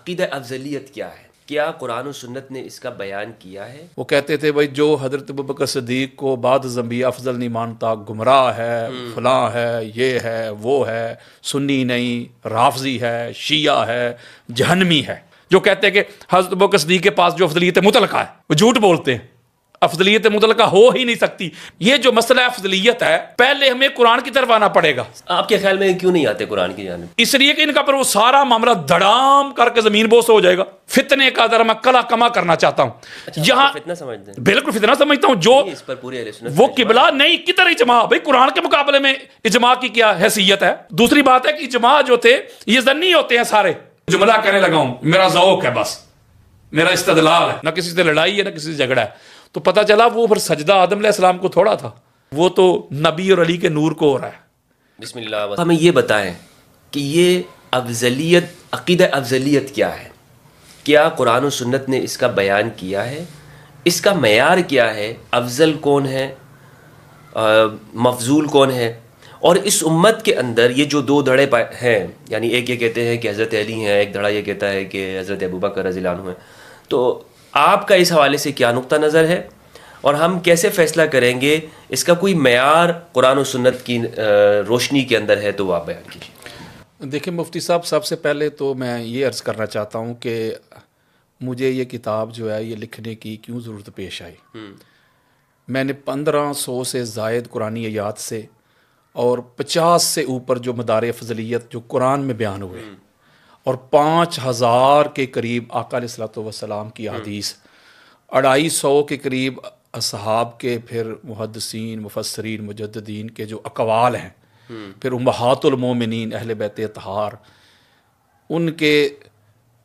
عقیدہ افضلیت کیا ہے؟ کیا قرآن و سنت نے اس کا بیان کیا ہے؟ وہ کہتے تھے بھائی جو حضرت ابوبکر صدیق کو بعد از انبیاء افضل نہیں مانتا گمراہ ہے، فلاں ہے، یہ ہے، وہ ہے، سنی نہیں، رافضی ہے، شیعہ ہے، جہنمی ہے۔ جو کہتے ہیں کہ حضرت ابوبکر صدیق کے پاس جو افضلیت مطلقہ ہے، وہ جھوٹ بولتے ہیں، افضلیت مطلقہ ہو ہی نہیں سکتی۔ یہ جو مسئلہ افضلیت ہے، پہلے ہمیں قرآن کی طرف آنا پڑے گا۔ آپ کے خیال میں کیوں نہیں آتے قرآن کی جانب؟ اس لیے کہ ان کا پر وہ سارا معاملہ دھڑام کر کے زمین بوس ہو جائے گا۔ فتنے کا ذرا میں کلا کما کرنا چاہتا ہوں۔ یہاں فتنہ سمجھتے ہیں؟ بالکل فتنہ سمجھتا ہوں۔ جو اس پر پورے اہل سنت وہ قبلہ نہیں کدھر اجماع، بھائی قرآن کے مقابلے میں اجماع کی کیا حیثیت ہے؟ دوسری بات ہے کہ اجماع جو تھے یہ ظنی ہوتے ہیں سارے۔ جملہ کہنے لگا ہوں، میرا ذوق ہے، بس میرا استدلال ہے، نہ کسی سے لڑائی ہے نہ کسی سے جھگڑا ہے۔ تو پتہ چلا وہ پھر سجدہ آدم علیہ السلام کو تھوڑا تھا، وہ تو نبی اور علی کے نور کو ہو رہا ہے۔ بسم اللہ۔ ہمیں یہ بتائیں کہ یہ افضلیت، عقیدہ افضلیت کیا ہے؟ کیا قرآن و سنت نے اس کا بیان کیا ہے؟ اس کا معیار کیا ہے؟ افضل کون ہے، مفضول کون ہے؟ اور اس امت کے اندر یہ جو دو دھڑے ہیں، یعنی ایک یہ کہتے ہیں کہ حضرت علی ہیں، ایک دھڑا یہ کہتا ہے کہ حضرت ابوبکر رضی اللہ عنہ ہیں، تو آپ کا اس حوالے سے کیا نقطہ نظر ہے اور ہم کیسے فیصلہ کریں گے؟ اس کا کوئی معیار قرآن و سنت کی روشنی کے اندر ہے تو وہ آپ بیان کیجیے۔ دیکھیں مفتی صاحب، سب سے پہلے تو میں یہ عرض کرنا چاہتا ہوں کہ مجھے یہ کتاب جو ہے یہ لکھنے کی کیوں ضرورت پیش آئی۔ میں نے 1500 سے زائد قرآنی آیات سے اور 50 سے اوپر جو مدار فضلیت جو قرآن میں بیان ہوئے اور 5000 کے قریب آقا علیہ الصلوۃ والسلام کی احادیث، 250 کے قریب اصحاب کے، پھر محدثین، مفسرین، مجددین کے جو اقوال ہیں، پھر امہات المومنین اہل بیت اطہار، ان کے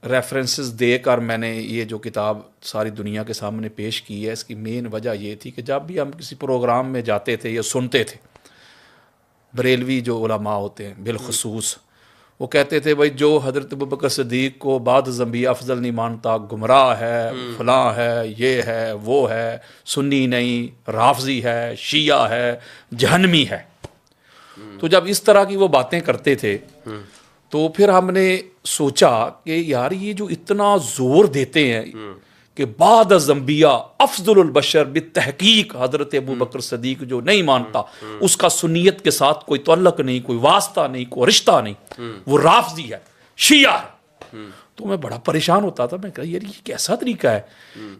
ریفرنسز دے کر میں نے یہ جو کتاب ساری دنیا کے سامنے پیش کی ہے۔ اس کی مین وجہ یہ تھی کہ جب بھی ہم کسی پروگرام میں جاتے تھے یا سنتے تھے، بریلوی جو علماء ہوتے ہیں بالخصوص، وہ کہتے تھے بھائی جو حضرت ابوبکر صدیق کو بعد از انبیاء افضل نہیں مانتا گمراہ ہے، فلاں ہے، یہ ہے، وہ ہے، سنی نہیں، رافضی ہے، شیعہ ہے، جہنمی ہے۔ تو جب اس طرح کی وہ باتیں کرتے تھے تو پھر ہم نے سوچا کہ یار یہ جو اتنا زور دیتے ہیں کہ بعد از انبیاء افضل البشر بالتحقیق حضرت ابوبکر صدیق جو نہیں مانتا، اس کا سنیت کے ساتھ کوئی تعلق نہیں، کوئی واسطہ نہیں، کوئی رشتہ نہیں، وہ رافضی ہے، شیعہ ہے۔ تو میں بڑا پریشان ہوتا تھا، میں کہا یار یہ کیسا طریقہ ہے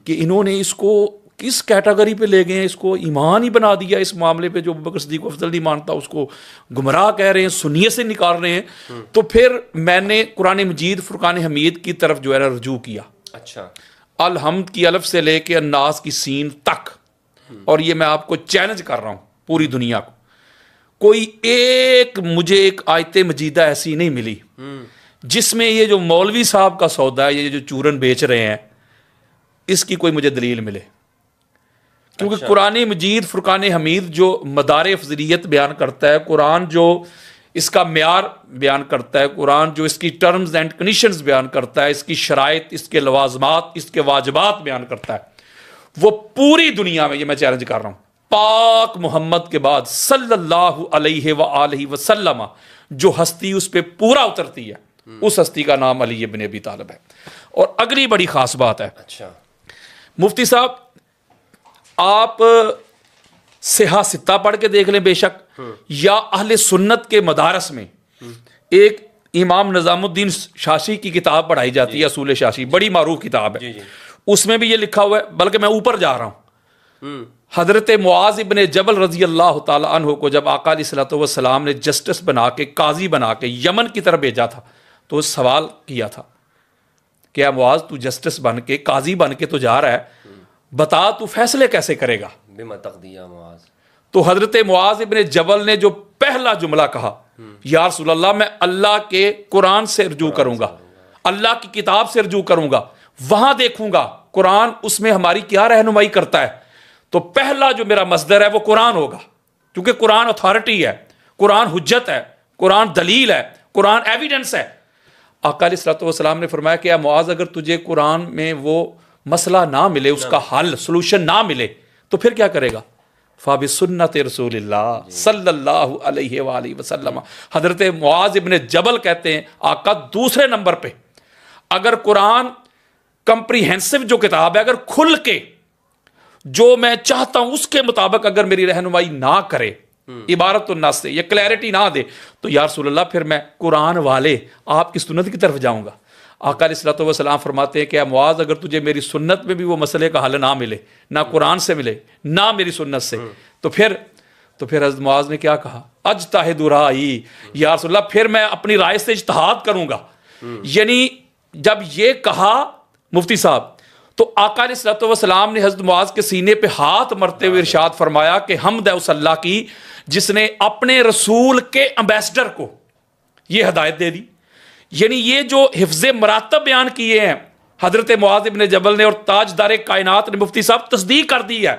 کہ انہوں نے اس کو کس کیٹیگری پہ لے گئے ہیں، اس کو ایمان ہی بنا دیا اس معاملے پہ، جو ابوبکر صدیق کو افضل نہیں مانتا اس کو گمراہ کہہ رہے ہیں، سنیت سے نکال رہے ہیں۔ تو پھر میں نے قرآن مجید فرقان حمید کی طرف جو ہے نا رجوع کیا۔ اچھا، الحمد کی الف سے لے کے الناس کی سین تک، اور یہ میں آپ کو چیلنج کر رہا ہوں پوری دنیا کو، کوئی ایک مجھے ایک آیت مجیدہ ایسی نہیں ملی جس میں یہ جو مولوی صاحب کا سودا ہے، یہ جو چورن بیچ رہے ہیں، اس کی کوئی مجھے دلیل ملے۔ کیونکہ قرآن مجید فرقان حمید جو مدار افضلیت بیان کرتا ہے، قرآن جو اس کا معیار بیان کرتا ہے، قرآن جو اس کی ٹرمز اینڈ کنڈیشنز بیان کرتا ہے، اس کی شرائط، اس کے لوازمات، اس کے واجبات بیان کرتا ہے، وہ پوری دنیا میں، یہ میں چیلنج کر رہا ہوں، پاک محمد کے بعد صلی اللہ علیہ وآلہ وسلم جو ہستی اس پہ پورا اترتی ہے، اس ہستی کا نام علی ابن ابی طالب ہے۔ اور اگلی بڑی خاص بات ہے، اچھا مفتی صاحب آپ صحاح ستہ پڑھ کے دیکھ لیں بے شک، یا اہل سنت کے مدارس میں ایک امام نظام الدین شاشی کی کتاب پڑھائی جاتی ہے، اصول شاشی، بڑی معروف کتاب ہے، اس میں بھی یہ لکھا ہوا ہے، بلکہ میں اوپر جا رہا ہوں، حضرت معاذ ابن جبل رضی اللہ تعالی عنہ کو جب آقا علیہ الصلوۃ والسلام نے جسٹس بنا کے، قاضی بنا کے یمن کی طرف بھیجا تھا، تو سوال کیا تھا کہ اے معاذ تو جسٹس بن کے، قاضی بن کے تو جا رہا ہے، بتا تو فیصلے کیسے کرے گا؟ بما تقضی یا معاذ۔ تو حضرت معاذ ابن جبل نے جو پہلا جملہ کہا، یا رسول اللہ میں اللہ کے قرآن سے رجوع کروں گا، اللہ کی کتاب سے رجوع کروں گا، وہاں دیکھوں گا قرآن اس میں ہماری کیا رہنمائی کرتا ہے، تو پہلا جو میرا مصدر ہے وہ قرآن ہوگا، کیونکہ قرآن اتھارٹی ہے، قرآن حجت ہے، قرآن دلیل ہے، قرآن ایویڈنس ہے۔ آقا علیہ الصلوۃ والسلام نے فرمایا کہ اے معاذ اگر تجھے قرآن میں وہ مسئلہ نہ ملے، اس کا حل سلوشن نہ ملے، تو پھر کیا کرے گا؟ فَبِسُنَّةِ رسول اللہ صلی اللہ علیہ وآلہ وسلم۔ حضرت معاذ ابن جبل کہتے ہیں آقا دوسرے نمبر پہ اگر قرآن کمپریہنسو جو کتاب ہے، اگر کھل کے جو میں چاہتا ہوں اس کے مطابق اگر میری رہنمائی نہ کرے، عبارت النص سے، یہ کلیئرٹی نہ دے، تو یا رسول اللہ پھر میں قرآن والے آپ کی سنت کی طرف جاؤں گا۔ آقا علیہ الصلوۃ والسلام فرماتے ہیں کہ اے معاذ، اگر تجھے میری سنت میں بھی وہ مسئلے کا حل نہ ملے، نہ قرآن سے ملے، نہ میری سنت سے، تو پھر حضرت معاذ نے کیا کہا؟ اجتہد رائی، یا رسول اللہ پھر میں اپنی رائے سے اجتہاد کروں گا۔ یعنی جب یہ کہا مفتی صاحب، تو آقا علیہ الصلوۃ والسلام نے حضرت معاذ کے سینے پہ ہاتھ مرتے ہوئے ارشاد فرمایا کہ حمد ہے اس اللہ کی جس نے اپنے رسول کے امبیسڈر کو یہ ہدایت دے دی۔ یعنی یہ جو حفظ مراتب بیان کیے ہیں حضرت معاذ ابن جبل نے اور تاجدار کائنات نے، مفتی صاحب تصدیق کر دی ہے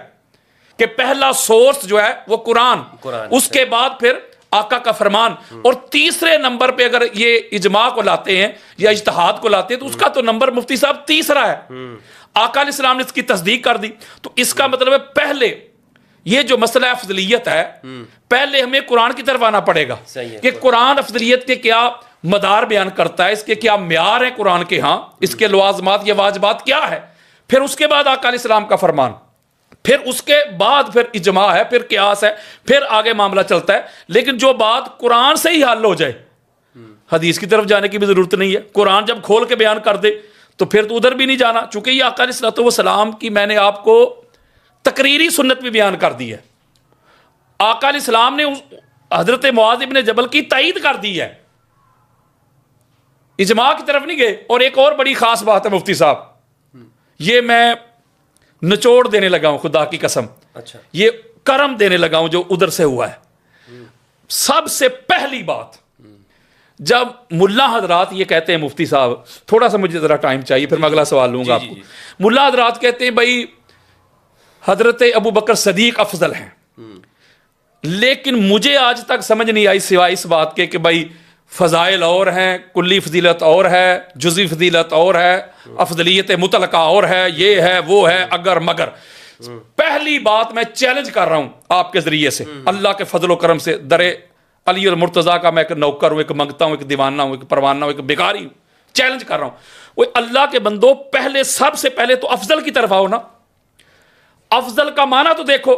کہ پہلا سورس جو ہے وہ قرآن، اس کے بعد پھر آقا کا فرمان، اور تیسرے نمبر پہ اگر یہ اجماع کو لاتے ہیں یا اجتہاد کو لاتے ہیں تو اس کا تو نمبر مفتی صاحب تیسرا ہے۔ آقا علیہ السلام نے اس کی تصدیق کر دی، تو اس کا مطلب ہے پہلے یہ جو مسئلہ افضلیت ہے، پہلے ہمیں قرآن کی طرف آنا پڑے گا کہ قرآن افضلیت کے کیا مدار بیان کرتا ہے، اس کے کیا معیار ہیں قرآن کے ہاں، اس کے لوازمات یا واجبات کیا ہے، پھر اس کے بعد آقا علیہ السلام کا فرمان، پھر اس کے بعد پھر اجماع ہے، پھر قیاس ہے، پھر آگے معاملہ چلتا ہے۔ لیکن جو بات قرآن سے ہی حل ہو جائے، حدیث کی طرف جانے کی بھی ضرورت نہیں ہے، قرآن جب کھول کے بیان کر دے تو پھر تو ادھر بھی نہیں جانا، چونکہ یہ آقا علیہ الصلوۃ والسلام کی میں نے آپ کو تقریری سنت بھی بیان کر دی ہے۔ آقا علیہ السلام نے حضرت معاذ ابن جبل کی تائید کر دی ہے، اجماع کی طرف نہیں گئے۔ اور ایک اور بڑی خاص بات ہے مفتی صاحب، یہ میں نچوڑ دینے لگا ہوں خدا کی قسم، یہ کرم دینے لگا ہوں جو ادھر سے ہوا ہے۔ سب سے پہلی بات، جب ملا حضرات یہ کہتے ہیں مفتی صاحب، تھوڑا سا مجھے ذرا ٹائم چاہیے پھر میں اگلا سوال لوں گا آپ کو۔ ملا حضرات کہتے ہیں بھائی حضرت ابو بکر صدیق افضل ہیں، لیکن مجھے آج تک سمجھ نہیں آئی سوائے اس بات کے کہ بھائی فضائل اور ہیں، کلی فضیلت اور ہے، جزوی فضیلت اور ہے، افضلیت مطلقہ اور ہے، یہ ہے وہ ہے، اگر مگر۔ پہلی بات میں چیلنج کر رہا ہوں آپ کے ذریعے سے، اللہ کے فضل و کرم سے، در علی المرتضیٰ کا میں ایک نوکر ہوں، ایک منگتا ہوں، ایک دیوانہ ہوں، ایک پروانہ ہوں، ایک بیکاری ہوں، چیلنج کر رہا ہوں، وہ اللہ کے بندو پہلے سب سے پہلے تو افضل کی طرف آؤ نا۔ افضل کا معنی تو دیکھو،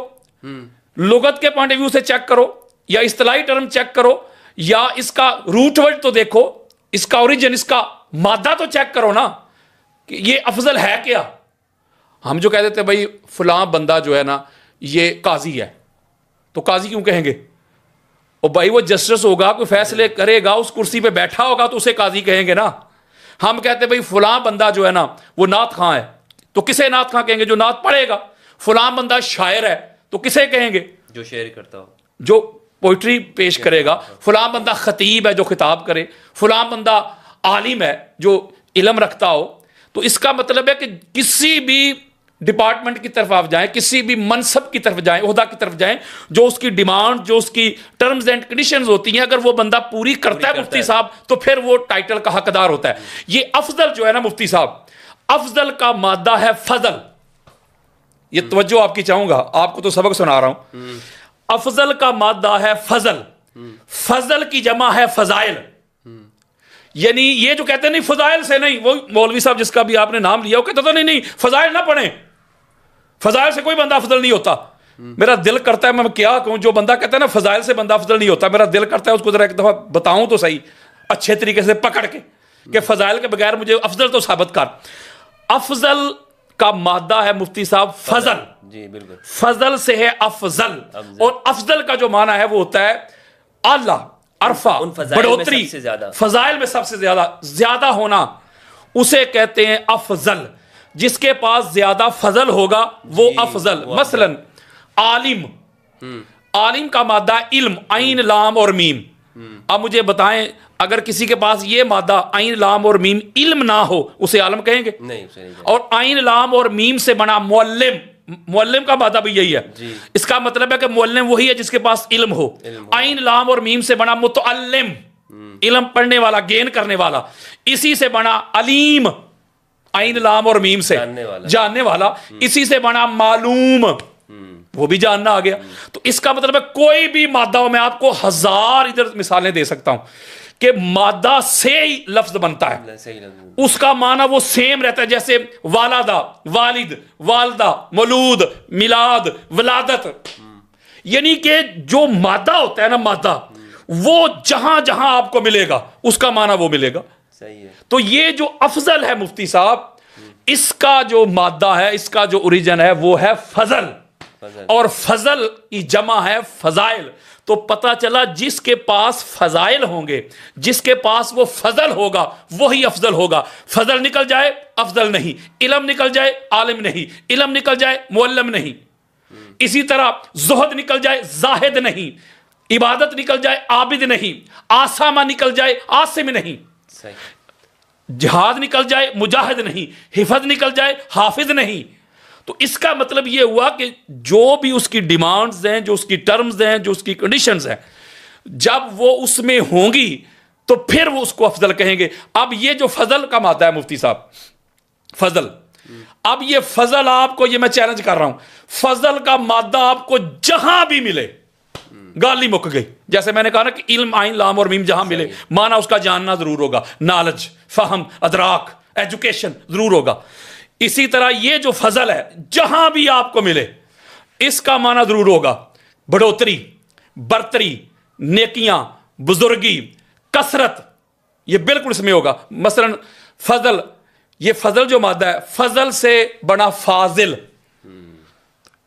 لغت کے پوائنٹ آف ویو سے چیک کرو، یا اصطلاحی ٹرم چیک کرو، یا اس کا روٹ ورڈ تو دیکھو، اس کا اوریجن، اس کا مادہ تو چیک کرو نا کہ یہ افضل ہے کیا۔ ہم جو کہہ دیتے ہیں بھائی فلاں بندہ جو ہے نا یہ قاضی ہے، تو قاضی کیوں کہیں گے؟ اور بھائی وہ جسٹس ہوگا، کوئی فیصلے کرے گا، اس کرسی پہ بیٹھا ہوگا تو اسے قاضی کہیں گے نا۔ ہم کہتے ہیں بھائی فلاں بندہ جو ہے نا وہ نعت خواں ہے، تو کسے نعت خواں کہیں گے؟ جو نعت پڑھے گا۔ فلاں بندہ شاعر ہے تو کسے کہیں گے؟ جو شعر کرتا ہو، جو پوئٹری پیش کرے گا۔ فلاں بندہ خطیب ہے جو خطاب کرے، فلاں بندہ عالم ہے جو علم رکھتا ہو۔ تو اس کا مطلب ہے کہ کسی بھی ڈپارٹمنٹ کی طرف آپ جائیں، کسی بھی منصب کی طرف جائیں، عہدہ کی طرف جائیں، جو اس کی ڈیمانڈ، جو اس کی ٹرمز اینڈ کنڈیشنز ہوتی ہیں، اگر وہ بندہ پوری کرتا ہے مفتی صاحب، تو پھر وہ ٹائٹل کا حقدار ہوتا ہے۔ یہ افضل جو ہے نا مفتی صاحب، افضل کا مادہ ہے فضل۔ یہ توجہ آپ کی چاہوں گا، آپ کو تو سبق سنا رہا ہوں۔ افضل کا مادہ ہے فضل، فضل کی جمع ہے فضائل۔ یعنی یہ جو کہتے ہیں نہیں فضائل سے نہیں، وہ مولوی صاحب جس کا بھی آپ نے نام لیا وہ کہتا تھا نہیں فضائل نہ پڑھیں، فضائل سے کوئی بندہ افضل نہیں ہوتا۔ میرا دل کرتا ہے میں کیا کہوں، جو بندہ کہتا ہے نا فضائل سے بندہ افضل نہیں ہوتا، میرا دل کرتا ہے اس کو ذرا ایک دفعہ بتاؤں تو صحیح اچھے طریقے سے پکڑ کے کہ فضائل کے بغیر مجھے افضل تو ثابت کر۔ افضل کا مادہ ہے مفتی صاحب فضل، جی بالکل، فضل سے ہے افضل، اور افضل کا جو معنی ہے وہ ہوتا ہے اعلیٰ، عرفہ، بڑھوتری، فضائل میں سب سے زیادہ ہونا، اسے کہتے ہیں افضل۔ جس کے پاس زیادہ فضل ہوگا وہ افضل۔ مثلا عالم، عالم کا مادہ علم، عین لام اور میم۔ اب مجھے بتائیں اگر کسی کے پاس یہ مادہ عین لام اور میم علم نہ ہو اسے عالم کہیں گے؟ نہیں۔ اور عین لام اور میم سے بنا معلم، معلم کا مادہ بھی یہی ہے۔ اس کا مطلب ہے کہ معلم وہی ہے جس کے پاس علم ہو۔ عین لام اور میم سے بنا متعلم، علم پڑھنے والا، گین کرنے والا۔ اسی سے بنا علیم، عین لام اور میم سے جاننے والا۔ اسی سے بنا معلوم، وہ بھی جاننا آ گیا۔ تو اس کا مطلب ہے کوئی بھی مادہ ہو، میں آپ کو ہزار ادھر مثالیں دے سکتا ہوں، کہ مادہ سے ہی لفظ بنتا ہے، صحیح لفظ، اس کا معنی وہ سیم رہتا ہے، جیسے والدہ، والد، والدہ، مولود، میلاد، ولادت، یعنی کہ جو مادہ ہوتا ہے نا، مادہ وہ جہاں جہاں آپ کو ملے گا اس کا معنی وہ ملے گا. صحیح ہے. تو یہ جو افضل ہے مفتی صاحب، اس کا جو مادہ ہے، اس کا جو اوریجن ہے وہ ہے فضل، اور فضل کی جمع ہے فضائل. تو پتہ چلا جس کے پاس فضائل ہوں گے، جس کے پاس وہ فضل ہوگا وہی افضل ہوگا. فضل نکل جائے افضل نہیں، علم نکل جائے عالم نہیں، علم نکل جائے معلم نہیں، اسی طرح زہد نکل جائے زاہد نہیں، عبادت نکل جائے عابد نہیں، آسامہ نکل جائے عاصم نہیں، جہاد نکل جائے مجاہد نہیں، حفظ نکل جائے حافظ نہیں. تو اس کا مطلب یہ ہوا کہ جو بھی اس کی ڈیمانڈز ہیں، جو اس کی ٹرمز ہیں، جو اس کی کنڈیشنز ہیں، جب وہ اس میں ہوں گی تو پھر وہ اس کو افضل کہیں گے. اب یہ جو فضل کا مادہ ہے مفتی صاحب، فضل، اب یہ فضل آپ کو، یہ میں چیلنج کر رہا ہوں، فضل کا مادہ آپ کو جہاں بھی ملے، گالی مک گئی. جیسے میں نے کہا نا کہ علم، عین، لام اور میم جہاں ملے، معنی اس کا جاننا ضرور ہوگا، نالج، فہم، ادراک، ایجوکیشن ضرور ہوگا. اسی طرح یہ جو فضل ہے جہاں بھی آپ کو ملے اس کا معنی ضرور ہوگا بڑھوتری، برتری، نیکیاں، بزرگی، کثرت، یہ بالکل اس میں ہوگا. مثلا فضل، یہ فضل جو مادہ ہے، فضل سے بنا فاضل،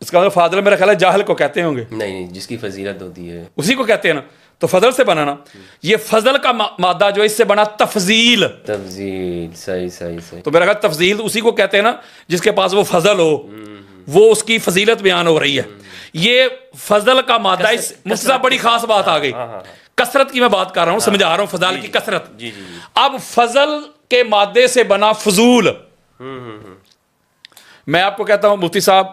اس کا فاضل میرا خیال ہے جاہل کو کہتے ہوں گے، نہیں، جس کی فضیلت ہوتی ہے اسی کو کہتے ہیں نا. تو فضل سے بنا نا، یہ فضل کا مادہ جو ہے اس سے بنا تفضیل. تفضیل، صحیح صحیح صحیح. تو میرا خیال تفضیل اسی کو کہتے ہیں نا جس کے پاس وہ فضل ہو، وہ اس کی فضیلت بیان ہو رہی ہے. یہ فضل کا مادہ، اس مفتی صاحب بڑی خاص بات آ گئی، کثرت کی میں بات کر رہا ہوں، سمجھا رہا ہوں فضائل کی کثرت. اب فضل کے مادے سے بنا فضول. میں آپ کو کہتا ہوں مفتی صاحب،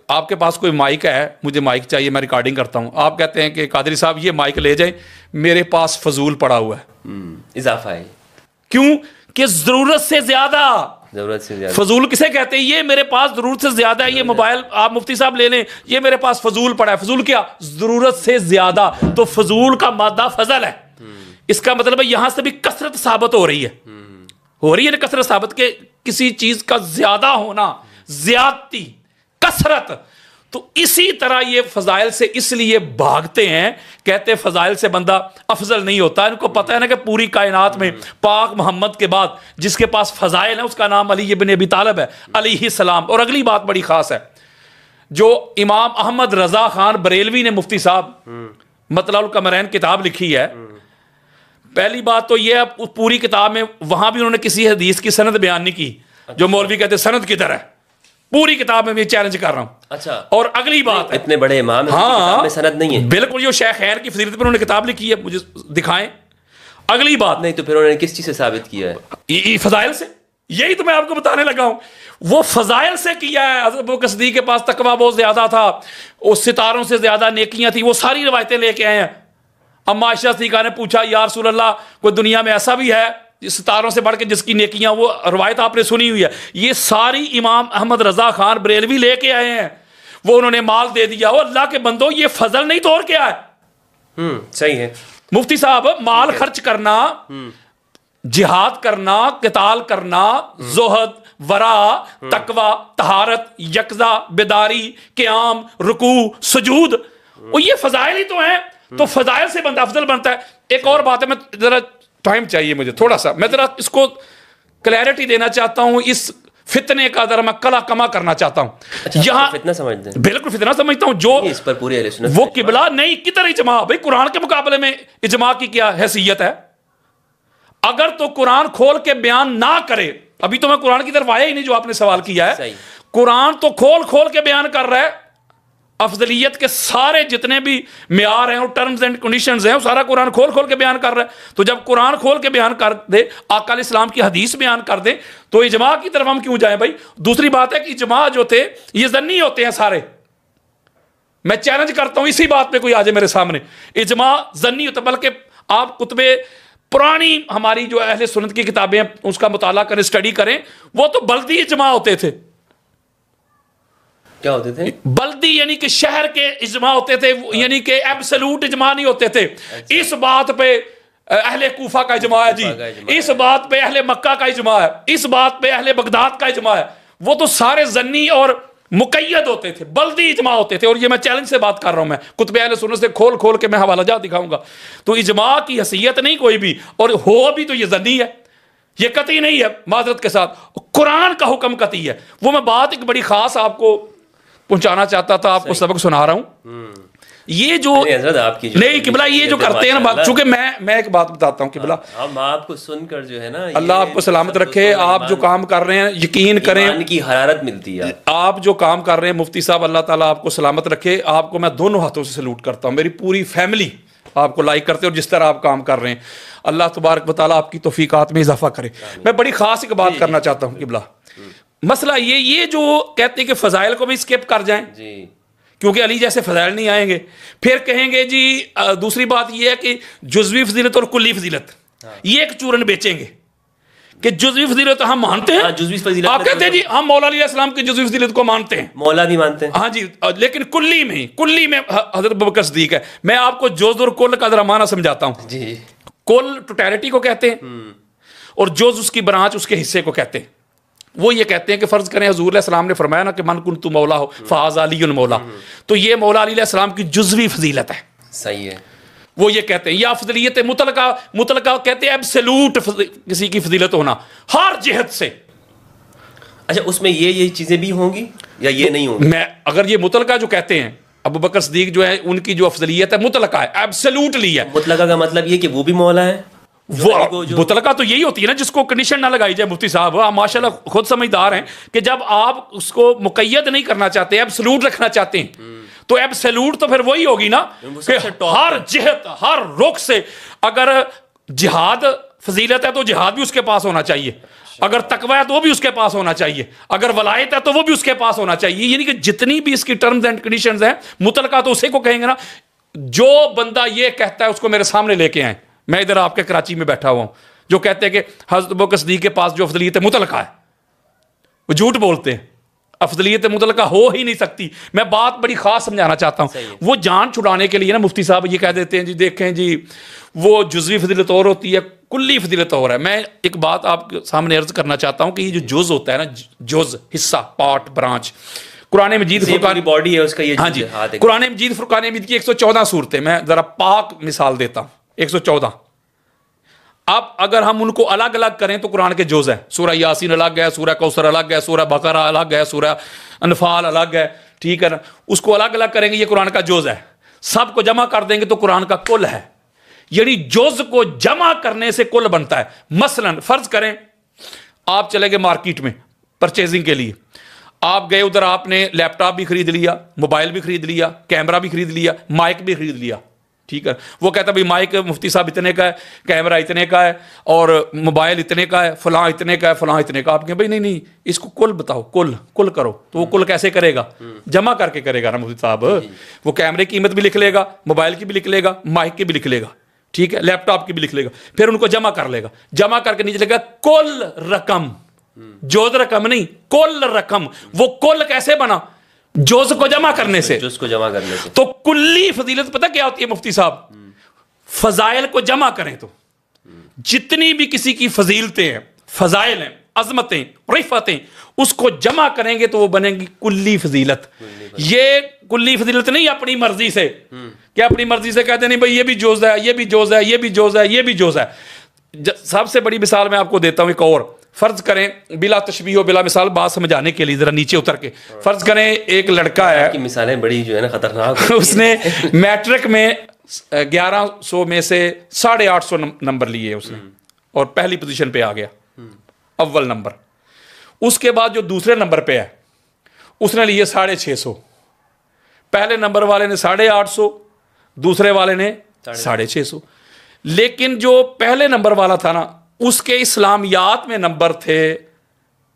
آپ کے پاس کوئی مائک ہے، مجھے مائک چاہیے، میں ریکارڈنگ کرتا ہوں، آپ کہتے ہیں کہ قادری صاحب یہ مائک لے جائیں، میرے پاس فضول پڑا ہوا ہے. اضافہ ہے. کیوں؟ کہ ضرورت سے زیادہ. ضرورت سے زیادہ فضول کسے کہتے ہیں؟ یہ میرے پاس ضرورت سے زیادہ ہے. یہ موبائل آپ مفتی صاحب لے لیں، یہ میرے پاس فضول پڑا ہے. فضول کیا؟ ضرورت سے زیادہ. تو فضول کا مادہ فضل ہے. اس کا مطلب ہے یہاں سے بھی کثرت ثابت ہو رہی ہے، ہو رہی ہے نا کثرت ثابت، کہ کسی چیز کا زیادہ ہونا، زیادتی، کثرت. تو اسی طرح یہ فضائل سے اس لیے بھاگتے ہیں، کہتے ہیں فضائل سے بندہ افضل نہیں ہوتا. ان کو پتہ ہے نا کہ پوری کائنات میں پاک محمد کے بعد جس کے پاس فضائل ہیں اس کا نام علی ابن ابی طالب ہے علیہ السلام. اور اگلی بات بڑی خاص ہے، جو امام احمد رضا خان بریلوی نے مفتی صاحب مطلع القمرین کتاب لکھی ہے، پہلی بات تو یہ ہے پوری کتاب میں وہاں بھی انہوں نے کسی حدیث کی سند بیان نہیں کی. جو مولوی کہتے ہیں سند کدھر ہے، پوری کتاب میں چیلنج کر رہا ہوں. اچھا. اور اگلی بات، اتنے بڑے امام ہیں، کتاب میں سند نہیں ہے. بالکل، جو شیخ خیر کی فضیلت پر انہوں نے کتاب لکھی ہے، مجھے دکھائیں. اگلی بات، نہیں تو پھر انہوں نے کس چیز سے ثابت کیا ہے؟ فضائل سے. یہی تو میں آپ کو بتانے لگا ہوں، وہ فضائل سے کیا ہے. حضرت ابوبکر صدیق کے پاس تقویٰ بہت زیادہ تھا، اس ستاروں سے زیادہ نیکیاں تھیں، وہ ساری روایتیں لے کے آئے ہیں. اما عائشہ صدیقہ نے پوچھا یا رسول اللہ، کوئی دنیا میں ایسا بھی ہے ستاروں سے بڑھ کے جس کی نیکیاں، وہ روایت آپ نے سنی ہوئی ہے. یہ ساری امام احمد رضا خان بریلوی لے کے آئے ہیں. وہ انہوں نے مال دے دیا. وہ اللہ کے بندو، یہ فضل نہیں تو اور کیا ہے؟ صحیح ہے مفتی صاحب، مال خرچ کرنا، جہاد کرنا، قتال کرنا، زہد، ورع، تقوی، طہارت، یقظہ، بیداری، قیام، رکوع، سجود، وہ یہ فضائل ہی تو ہیں. تو فضائل سے بندہ افضل بنتا ہے. ایک اور بات ہے، میں ذرا ٹائم چاہیے مجھے تھوڑا سا، میں ذرا اس کو کلیئرٹی دینا چاہتا ہوں، اس فتنے کا ذرا میں کلا کما کرنا چاہتا ہوں. یہاں فتنہ سمجھتے ہیں؟ بالکل فتنہ سمجھتا ہوں. جو اس پر پوری اہل سنت وہ قبلہ نہیں، کدھر اجماع؟ بھائی قرآن کے مقابلے میں اجماع کی کیا حیثیت ہے؟ اگر تو قرآن کھول کے بیان نہ کرے، ابھی تو میں قرآن کی طرف آیا ہی نہیں جو آپ نے سوال کیا ہے. قرآن تو کھول کے بیان کر رہا ہے، افضلیت کے سارے جتنے بھی معیار ہیں اور ٹرمز اینڈ کنڈیشنز ہیں، وہ سارا قرآن کھول کے بیان کر رہا ہے. تو جب قرآن کھول کے بیان کر دے، آقا علیہ السلام کی حدیث بیان کر دے، تو اجماع کی طرف ہم کیوں جائیں بھائی؟ دوسری بات ہے کہ اجماع جو تھے یہ ظنی ہوتے ہیں سارے. میں چیلنج کرتا ہوں اسی بات پہ کوئی آ جائے میرے سامنے، اجماع ظنی ہوتا. بلکہ آپ کتبے پرانی ہماری جو اہل سنت کی کتابیں اس کا مطالعہ کریں، اسٹڈی کریں، وہ تو بلدی اجماع ہوتے تھے. کیا ہوتے تھے؟ بلدی یعنی کہ شہر کے اجماع ہوتے تھے، یعنی کہ ایبسلوٹ اجماع نہیں ہوتے تھے. اس بات پہ اہل کوفہ کا اجماع ہے جی، اس بات پہ اہل مکہ کا اجماع ہے، اس بات پہ اہل بغداد کا اجماع ہے. وہ تو سارے ظنی اور مقید ہوتے تھے، بلدی اجماع ہوتے تھے. اور یہ میں چیلنج سے بات کر رہا ہوں، میں کتب اہل سنت سے کھول کے میں حوالہ جات دکھاؤں گا. تو اجماع کی حیثیت نہیں کوئی بھی، اور ہو بھی تو یہ ظنی ہے، یہ قطعی نہیں ہے. معذرت کے ساتھ قرآن کا حکم قطعی ہے. وہ میں بات ایک بڑی خاص آپ کو پہنچانا چاہتا تھا، آپ کو سبق سنا رہا ہوں. یہ جو نہیں قبلہ یہ جو کرتے ہیں نا، چونکہ میں ایک بات بتاتا ہوں قبلہ، ہم آپ کو سن کر جو ہے نا، اللہ آپ کو سلامت رکھے. آپ جو کام کر رہے ہیں یقین کریں، ایمان کی حرارت ملتی ہے. آپ جو کام کر رہے ہیں مفتی صاحب، اللہ تعالیٰ آپ کو سلامت رکھے. آپ کو میں دونوں ہاتھوں سے سلوٹ کرتا ہوں. میری پوری فیملی آپ کو لائک کرتے ہیں، اور جس طرح آپ کام کر رہے ہیں اللہ تبارک و تعالیٰ آپ کی توفیقات میں اضافہ کرے. میں بڑی خاص ایک بات کرنا چاہتا ہوں قبلہ. مسئلہ یہ جو کہتے ہیں کہ فضائل کو بھی اسکپ کر جائیں کیونکہ علی جیسے فضائل نہیں آئیں گے، پھر کہیں گے جی دوسری بات یہ ہے کہ جزوی فضیلت اور کلی فضیلت یہ ایک چورن بیچیں گے کہ جزوی فضیلت ہم مانتے ہیں. آپ کہتے ہیں جی ہم مولا علیہ السلام کی جزوی فضیلت کو مانتے ہیں، مولا بھی مانتے ہیں، ہاں جی، لیکن کلی میں حضرت ابوبکر صدیق ہے. میں آپ کو جز اور کل کا ذرا معنی سمجھاتا ہوں. جی، کل ٹوٹیلٹی کو کہتے ہیں، اور جز اس کی برانچ، اس کے حصے کو کہتے ہیں. وہ یہ کہتے ہیں کہ فرض کریں حضور علیہ السلام نے فرمایا نا کہ من کنت مولا ہو فہذا علی مولا، تو یہ مولا علی علیہ السلام کی جزوی فضیلت ہے. صحیح ہے. وہ یہ کہتے ہیں. یا فضیلیت مطلقہ کہتے ہیں ایبسولوٹ کسی کی فضیلت ہونا ہر جہت سے. اچھا، اس میں یہ چیزیں بھی ہوں گی یا یہ نہیں ہوں گی؟ میں اگر یہ مطلقہ جو کہتے ہیں ابو بکر صدیق جو ہے ان کی جو افضلیت ہے مطلقہ ہے، ایبسولوٹلی ہے. مطلقہ کا مطلب یہ کہ وہ بھی مولا ہے. وہ مطلقہ تو یہی ہوتی ہے نا جس کو کنڈیشن نہ لگائی جائے. مفتی صاحب آپ ماشاءاللہ خود سمجھدار ہیں کہ جب آپ اس کو مقید نہیں کرنا چاہتے، ایبسولوٹ رکھنا چاہتے ہیں، تو ایبسولوٹ تو پھر وہی ہوگی نا کہ ہر جہت ہر رخ سے. اگر جہاد فضیلت ہے تو جہاد بھی اس کے پاس ہونا چاہیے، اگر تقوی ہے تو وہ بھی اس کے پاس ہونا چاہیے، اگر ولایت ہے تو وہ بھی اس کے پاس ہونا چاہیے. یعنی کہ جتنی بھی اس کی ٹرمز اینڈ کنڈیشنز ہیں مطلقہ تو اسے کو کہیں گے نا. جو بندہ یہ کہتا ہے اس کو میرے سامنے لے کے آئیں. میں ادھر آپ کے کراچی میں بیٹھا ہوا ہوں. جو کہتے ہیں کہ حضرت ابوبکر صدیق کے پاس جو افضلیت مطلقہ ہے وہ جھوٹ بولتے ہیں. افضلیت مطلقہ ہو ہی نہیں سکتی. میں بات بڑی خاص سمجھانا چاہتا ہوں. وہ جان چھڑانے کے لیے نا مفتی صاحب یہ کہہ دیتے ہیں جی دیکھیں جی وہ جزوی فضیلت اور ہوتی ہے، کلی فضیلت اور ہے. میں ایک بات آپ کے سامنے عرض کرنا چاہتا ہوں کہ یہ جو جز ہوتا ہے نا، جز حصہ، پارٹ، برانچ، قرآن مجید فرقان باڈی ہے اس کا. یہ ہاں جی، قرآن مجید فرقان حمید کی 114 صورتیں. میں ذرا پاک مثال دیتا ہوں. 114. اب اگر ہم ان کو الگ الگ کریں تو قرآن کے جز ہیں. سورہ یاسین الگ ہے، سورہ کوثر الگ ہے، سورہ بقرہ الگ ہے، سورہ انفال الگ ہے، ٹھیک ہے نا. اس کو الگ الگ کریں گے، یہ قرآن کا جز ہے. سب کو جمع کر دیں گے تو قرآن کا کل ہے. یعنی جز کو جمع کرنے سے کل بنتا ہے. مثلا فرض کریں آپ چلے گئے مارکیٹ میں پرچیزنگ کے لیے. آپ گئے ادھر، آپ نے لیپ ٹاپ بھی خرید لیا، موبائل بھی خرید لیا، کیمرہ بھی خرید لیا، مائک بھی خرید لیا، ٹھیک ہے. وہ کہتا ہے بھائی مائک مفتی صاحب اتنے کا ہے، کیمرہ اتنے کا ہے، اور موبائل اتنے کا ہے، فلاں اتنے کا ہے، فلاں اتنے کا. آپ کہیں بھائی نہیں اس کو کل بتاؤ، کل کرو. تو وہ کل کیسے کرے گا؟ جمع کر کے کرے گا نا مفتی صاحب. وہ کیمرے کی قیمت بھی لکھ لے گا، موبائل کی بھی لکھ لے گا، مائک کی بھی لکھ لے گا، ٹھیک ہے، لیپ ٹاپ کی بھی لکھ لے گا. پھر ان کو جمع کر لے گا. جمع کر کے نیچے لکھے گا کل رقم، جوز رقم نہیں، کل رقم. وہ کل کیسے بنا؟ جوز کو جمع کرنے سے. جوز کو جمع کرنے سے. تو کلی فضیلت پتہ کیا ہوتی ہے مفتی صاحب؟ فضائل کو جمع کریں تو جتنی بھی کسی کی فضیلتیں ہیں، فضائل ہیں، عظمتیں، رفعتیں، اس کو جمع کریں گے تو وہ بنیں گی کلی فضیلت. یہ کلی فضیلت نہیں اپنی مرضی سے کہ اپنی مرضی سے کہتے نہیں بھائی یہ بھی جوز ہے، یہ بھی جوز ہے، یہ بھی جوز ہے، یہ بھی جوز ہے. سب سے بڑی مثال میں آپ کو دیتا ہوں ایک اور. فرض کریں بلا تشبیہ و بلا مثال بات سمجھانے کے لیے ذرا نیچے اتر کے فرض کریں ایک لڑکا ہے، کی مثالیں بڑی جو ہے نا خطرناک. اس نے میٹرک میں 1100 میں سے 850 نمبر لیے اس نے، اور پہلی پوزیشن پہ آ گیا، اول نمبر. اس کے بعد جو دوسرے نمبر پہ ہے اس نے لیے 650. پہلے نمبر والے نے 850، دوسرے والے نے 650. لیکن جو پہلے نمبر والا تھا نا اس کے اسلامیات میں نمبر تھے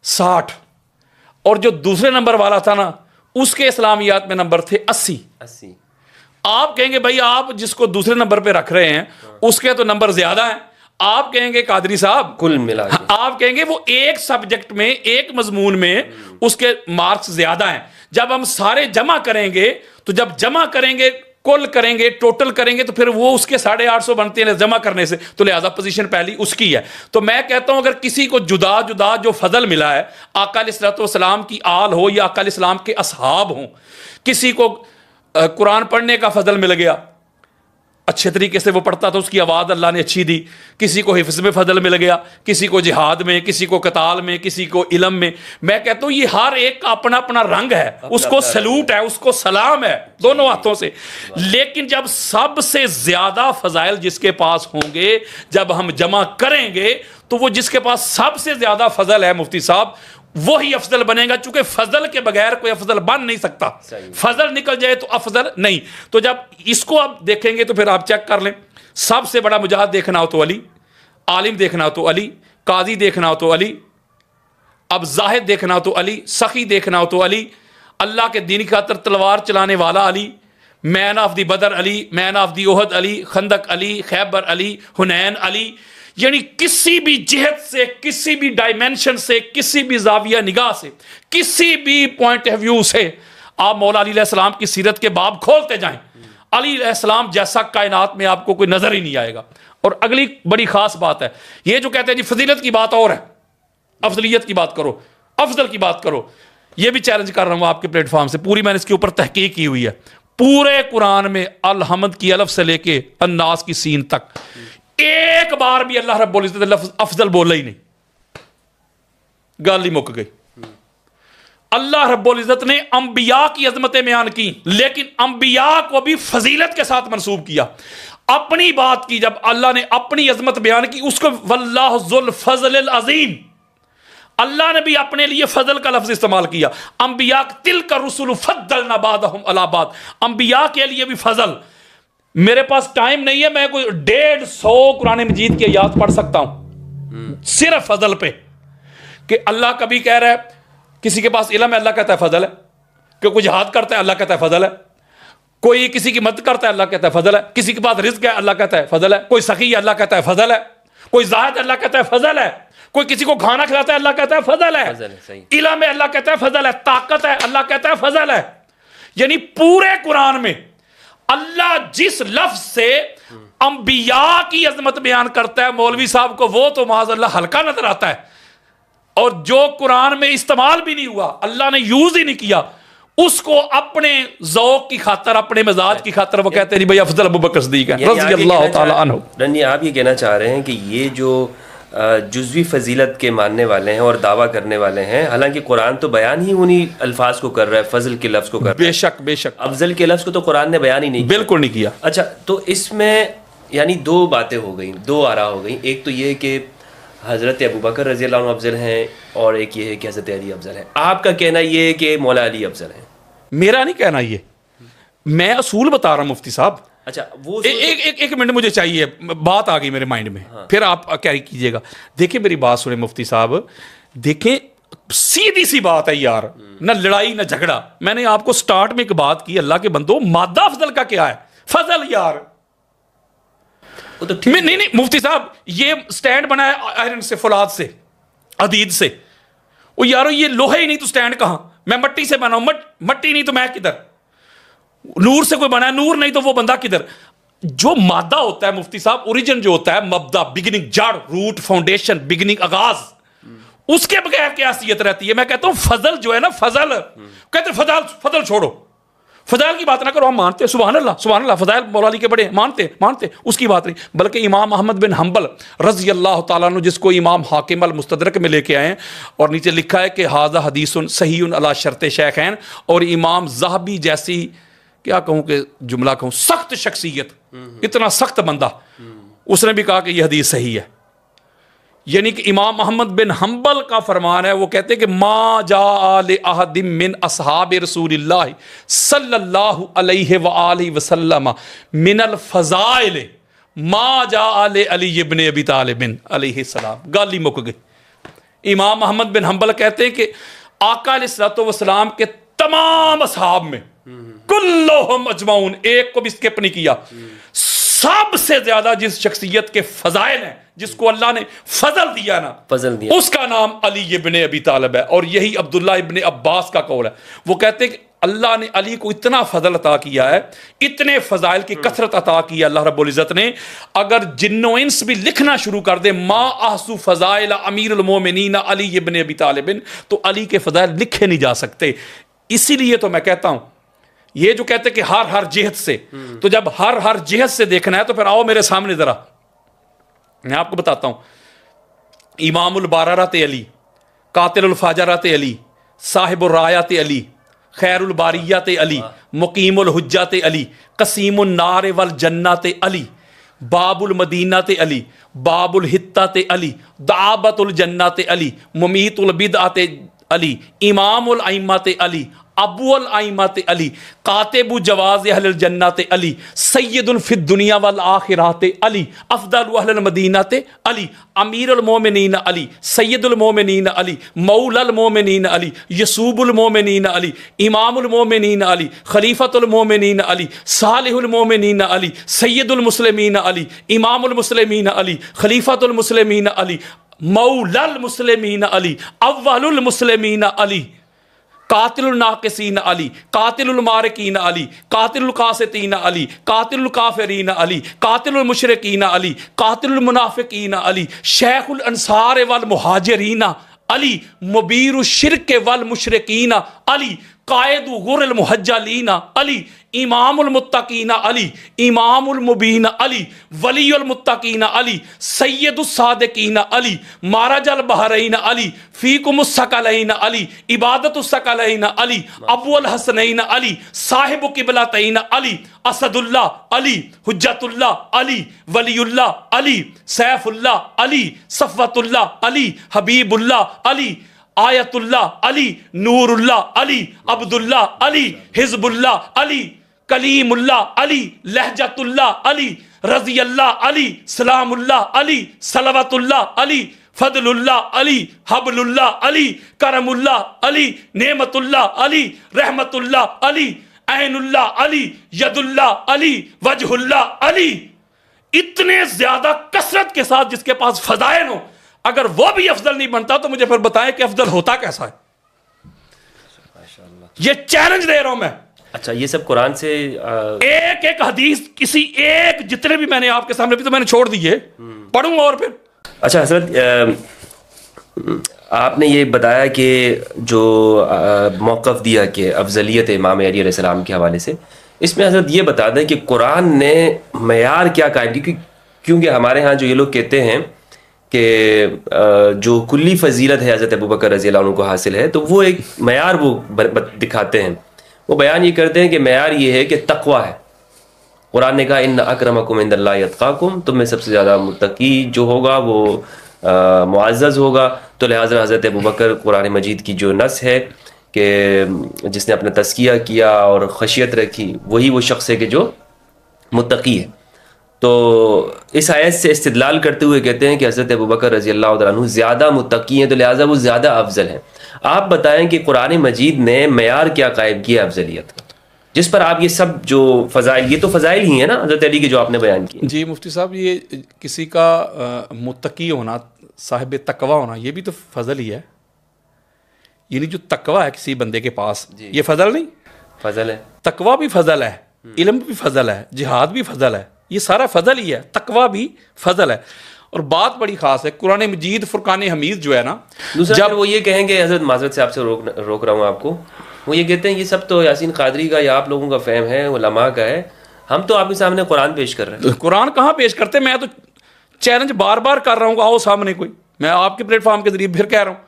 60، اور جو دوسرے نمبر والا تھا نا اس کے اسلامیات میں نمبر تھے 80. آپ کہیں گے بھائی آپ جس کو دوسرے نمبر پہ رکھ رہے ہیں اس کے تو نمبر زیادہ ہیں. آپ کہیں گے قادری صاحب کل ملا کے، آپ کہیں گے وہ ایک سبجیکٹ میں ایک مضمون میں اس کے مارکس زیادہ ہیں. جب ہم سارے جمع کریں گے تو جب جمع کریں گے کل کریں گے, ٹوٹل کریں گے تو پھر وہ اس کے 850 بنتے ہیں جمع کرنے سے, تو لہذا پوزیشن پہلی اس کی ہے. تو میں کہتا ہوں اگر کسی کو جدا جدا جو فضل ملا ہے, آقا علیہ الصلوۃ والسلام کی آل ہو یا آقا علیہ السلام کے اصحاب ہوں, کسی کو قرآن پڑھنے کا فضل مل گیا, اچھے طریقے سے وہ پڑھتا تھا, اس کی آواز اللہ نے اچھی دی, کسی کو حفظ میں فضل مل گیا, کسی کو جہاد میں, کسی کو قتال میں, کسی کو علم میں. میں کہتا ہوں یہ ہر ایک کا اپنا اپنا رنگ ہے, اس کو سلوٹ ہے, اس کو سلام ہے دونوں ہاتھوں سے. لیکن جب سب سے زیادہ فضائل جس کے پاس ہوں گے, جب ہم جمع کریں گے تو وہ جس کے پاس سب سے زیادہ فضل ہے مفتی صاحب وہی افضل بنے گا, چونکہ فضل کے بغیر کوئی افضل بن نہیں سکتا. فضل نکل جائے تو افضل نہیں. تو جب اس کو آپ دیکھیں گے تو پھر آپ چیک کر لیں, سب سے بڑا مجاہد دیکھنا ہو تو علی, عالم دیکھنا ہو تو علی, قاضی دیکھنا ہو تو علی, اب زاہد دیکھنا ہو تو علی, سخی دیکھنا ہو تو علی, اللہ کے دین کی خاطر تلوار چلانے والا علی, مین of the Badr Ali, main of the احد علی, خندق علی, خیبر علی, حنین علی. یعنی کسی بھی جہت سے, کسی بھی ڈائمینشن سے, کسی بھی زاویہ نگاہ سے, کسی بھی پوائنٹ آف ویو سے آپ مولا علی علیہ السلام کی سیرت کے باب کھولتے جائیں, علی علیہ السلام جیسا کائنات میں آپ کو کوئی نظر ہی نہیں آئے گا. اور اگلی بڑی خاص بات ہے, یہ جو کہتے ہیں جی فضیلت کی بات اور ہے, افضلیت کی بات کرو, افضل کی بات کرو, یہ بھی چیلنج کر رہا ہوں آپ کے پلیٹ فارم سے, پوری میں نے اس کے اوپر تحقیق کی ہوئی ہے. پورے قرآن میں الحمد کی الف سے لے کے الناس کی سین تک ایک بار بھی اللہ رب العزت لفظ افضل بولا ہی نہیں, گال ہی مک گئی. اللہ رب العزت نے انبیاء کی عظمتیں بیان کی, لیکن انبیاء کو بھی فضیلت کے ساتھ منسوب کیا. اپنی بات کی, جب اللہ نے اپنی عظمت بیان کی اس کو واللہ ذو الفضل العظیم, اللہ نے بھی اپنے لیے فضل کا لفظ استعمال کیا. انبیاء تلک الرسل فضلنا بعضهم علی بعض, انبیاء کے لیے بھی فضل. میرے پاس ٹائم نہیں ہے, میں کوئی 150 قرآن مجید کی آیات پڑھ سکتا ہوں صرف فضل پہ, کہ اللہ کبھی کہہ رہا ہے کسی کے پاس علم ہے, اللہ کہتا ہے فضل ہے, کہ کوئی جہاد کرتا ہے اللہ کہتا ہے فضل ہے, کوئی کسی کی مدد کرتا ہے اللہ کہتا ہے فضل ہے, کسی کے پاس رزق ہے اللہ کہتا ہے فضل ہے, کوئی سخی ہے اللہ کہتا ہے فضل ہے, کوئی زاہد اللہ کہتا ہے فضل ہے, کوئی کسی کو کھانا کھلاتا ہے اللہ کہتا ہے فضل ہے, علم ہے اللہ کہتا ہے فضل ہے, طاقت ہے اللہ کہتا ہے فضل ہے. یعنی پورے قرآن میں اللہ جس لفظ سے انبیاء کی عظمت بیان کرتا ہے, مولوی صاحب کو وہ تو معاذ اللہ ہلکا نظر آتا ہے, اور جو قرآن میں استعمال بھی نہیں ہوا, اللہ نے یوز ہی نہیں کیا, اس کو اپنے ذوق کی خاطر, اپنے مزاج کی خاطر وہ کہتے ہیں بھئی افضل ابوبکر صدیق ہے رضی اللہ تعالی عنہ. رنی آپ یہ کہنا چاہ رہے ہیں کہ یہ جو جزوی فضیلت کے ماننے والے ہیں اور دعویٰ کرنے والے ہیں, حالانکہ قرآن تو بیان ہی انہی الفاظ کو کر رہا ہے, فضل کے لفظ کو کر رہا ہے. بے شک بے شک, افضل کے لفظ کو تو قرآن نے بیان ہی نہیں کیا, بالکل نہیں کیا. اچھا, تو اس میں یعنی دو باتیں ہو گئیں, دو آراء ہو گئیں. ایک تو یہ کہ حضرت ابوبکر رضی اللہ عنہ افضل ہیں, اور ایک یہ ہے کہ حضرت علی افضل ہیں. آپ کا کہنا یہ ہے کہ مولا علی افضل ہیں. میرا نہیں کہنا, یہ میں اصول بتا رہا ہوں مفتی صاحب. اچھا, وہ ایک منٹ مجھے چاہیے, بات آ گئی میرے مائنڈ میں, پھر آپ کیری کیجئے گا. دیکھیں میری بات سنیں مفتی صاحب, دیکھیں سیدھی سی بات ہے یار, نہ لڑائی نہ جھگڑا. میں نے آپ کو سٹارٹ میں ایک بات کی, اللہ کے بندو مادہ افضل کا کیا ہے, فضل یار. نہیں مفتی صاحب, یہ سٹینڈ بنا ہے آئرن سے, فولاد سے, حدید سے. وہ یارو یہ لوہے ہی نہیں تو سٹینڈ کہاں, میں مٹی سے بنا ہوں, مٹی نہیں تو میں کدھر, نور سے کوئی بنا ہے, نور نہیں تو وہ بندہ کدھر. جو مادہ ہوتا ہے مفتی صاحب, اوریجن جو ہوتا ہے, مبدا, بگننگ, جڑ, روٹ, فاؤنڈیشن, بگننگ, آغاز, اس کے بغیر کیا حیثیت رہتی ہے. میں کہتا ہوں فضل جو ہے نا, فضل کہتے ہیں فضل چھوڑو, فضائل کی بات نہ کرو. ہم مانتے ہیں سبحان اللہ فضائل مولا علی کے بڑے, مانتے اس کی بات نہیں. بلکہ امام احمد بن حنبل رضی اللہ تعالیٰ عنہ, جس کو امام حاکم المستدرک میں لے کے آئے ہیں, اور نیچے لکھا ہے کہ ھذا حدیث صحیح علی شرط شیخین, اور امام ذہبی جیسی, کیا کہوں کہ جملہ کہوں, سخت شخصیت, اتنا سخت بندہ, اس نے بھی کہا کہ یہ حدیث صحیح ہے. یعنی کہ امام احمد بن حنبل کا فرمان ہے, وہ کہتے ہیں کہ ما جاء لأحد من اصحاب رسول اللہ صلی اللہ علیہ وآلہ وسلم من الفضائل ما جاء لعلی ابن ابی طالب علیہ السلام. گالی مک گئی. امام احمد بن حنبل کہتے ہیں کہ آقا علیہ الصلوۃ والسلام کے تمام اصحاب میں کلہم اجمعون, ایک کو بھی اسکپ نہیں کیا, سب سے زیادہ جس شخصیت کے فضائل ہیں, جس کو اللہ نے فضل دیا نا, فضل دیا, اس کا نام علی ابن ابی طالب ہے. اور یہی عبداللہ ابن عباس کا قول ہے. وہ کہتے ہیں کہ اللہ نے علی کو اتنا فضل عطا کیا ہے، اتنے فضائل کی کثرت عطا کی ہے اللہ رب العزت نے، اگر جن و انس بھی لکھنا شروع کر دے ما احصو فضائل امیر المومنین علی ابن ابی طالب، تو علی کے فضائل لکھے نہیں جا سکتے۔ اسی لیے تو میں کہتا ہوں یہ جو کہتے کہ ہر جہت سے، تو جب ہر جہت سے دیکھنا ہے تو پھر آؤ میرے سامنے ذرا، میں آپ کو بتاتا ہوں۔ امام الباررات علی، قاتل الفاجرات علی، صاحب الرایات علی، خیر الباریات علی، مقیم الحجات علی، قسیم النار والجنات علی، باب المدینات علی، باب الحتات علی، دعابت الجنات علی، ممیت البدعات علی، امام الائمات علی، ابو الائمات علی، کاتب جواز اہل الجنات علی، سید فی الدنیا والآخرات علی، افضل اہل المدینات علی، امیر المومنین علی، سید المومنین علی، مولا المومنین علی، یسوب المومنین علی، امام المومنین علی، خلیفۃ المومنین علی، صالح المومنین علی، سید المسلمین علی، امام المسلمین علی، خلیفۃ المسلمین علی، مولا المسلمین علی، اول المسلمین علی، قاتل الناقصین علی، قاتل المارکین علی، قاتل القاسطین علی، قاتل الکافرین علی، قاتل المشرکین علی، قاتل المنافقین علی، شیخ الانصار والمہاجرین علی، مبیر الشرک والمشرکین علی، قائد غر المحجلین علی، امام المتقین علی، امام المبین علی، ولی المتقین علی، سید الصادقین علی، مارج البحرین علی، فیکم الثقلین علی، عبادت الثقلین علی، ابو الحسنین علی، صاحب قبلتین علی، اسد اللہ علی، حجت اللہ علی، ولی اللہ علی، سیف اللہ علی، صفوت اللہ علی، حبیب اللہ علی، آیت اللہ علی، نور اللہ علی، عبد اللہ علی، حزب اللہ علی، کلیم اللہ علی، لہجت اللہ علی، رضی اللہ علی، سلام اللہ علی، صلوات اللہ علی، فضل اللہ علی، حبل اللہ علی، کرم اللہ علی، نعمت اللہ علی، رحمت اللہ علی، عین اللہ علی، ید اللہ علی، وجہ اللہ علی۔ اتنے زیادہ کثرت کے ساتھ جس کے پاس فضائل ہوں، اگر وہ بھی افضل نہیں بنتا تو مجھے پھر بتائیں کہ افضل ہوتا کیسا ہے۔ یہ چیلنج دے رہا ہوں میں۔ اچھا، یہ سب قرآن سے ایک ایک حدیث کسی ایک، جتنے بھی میں نے آپ کے سامنے بھی تو میں نے چھوڑ دیے، پڑھوں گا اور پھر۔ اچھا حضرت، آپ نے یہ بتایا کہ جو موقف دیا کہ افضلیت امام علی علیہ السلام کے حوالے سے، اس میں حضرت یہ بتا دیں کہ قرآن نے معیار کیا قائم کی، کیونکہ ہمارے ہاں جو یہ لوگ کہتے ہیں کہ جو کلی فضیلت ہے حضرت ابوبکر رضی اللہ عنہ کو حاصل ہے، تو وہ ایک معیار وہ دکھاتے ہیں، وہ بیان یہ کرتے ہیں کہ معیار یہ ہے کہ تقوی ہے۔ قرآن نے کہا ان اکرمکم عند اللہ اتقاکم، تم میں سب سے زیادہ متقی جو ہوگا وہ معزز ہوگا، تو لہٰذا حضرت ابوبکر قرآن مجید کی جو نص ہے کہ جس نے اپنا تزکیہ کیا اور خشیت رکھی، وہی وہ شخص ہے کہ جو متقی ہے۔ تو اس آیت سے استدلال کرتے ہوئے کہتے ہیں کہ حضرت ابوبکر رضی اللہ تعالیٰ عنہ زیادہ متقی ہیں، تو لہٰذا وہ زیادہ افضل ہیں۔ آپ بتائیں کہ قرآن مجید نے معیار کیا قائم کیا افضلیت کا، جس پر آپ یہ سب جو فضائل، یہ تو فضائل ہی ہیں نا حضرت علی کے جو آپ نے بیان کیے؟ جی مفتی صاحب، یہ کسی کا متقی ہونا، صاحب تقوی ہونا، یہ بھی تو فضل ہی ہے۔ یعنی جو تقوی ہے کسی بندے کے پاس، یہ فضل نہیں؟ فضل ہے، تقوی بھی فضل ہے، علم بھی فضل ہے، جہاد بھی فضل ہے، یہ سارا فضل ہی ہے، تقوی بھی فضل ہے۔ اور بات بڑی خاص ہے، قرآن مجید فرقان حمید جو ہے نا، جب وہ یہ کہیں گے، حضرت معذرت سے آپ سے روک رہا ہوں آپ کو، وہ یہ کہتے ہیں یہ سب تو یاسین قادری کا یا آپ لوگوں کا فہم ہے، علماء کا ہے، ہم تو آپ کے سامنے قرآن پیش کر رہے ہیں۔ قرآن کہاں پیش کرتے؟ میں تو چیلنج بار بار کر رہا ہوں، آؤ سامنے کوئی، میں آپ کے پلیٹ فارم کے ذریعے پھر کہہ رہا ہوں،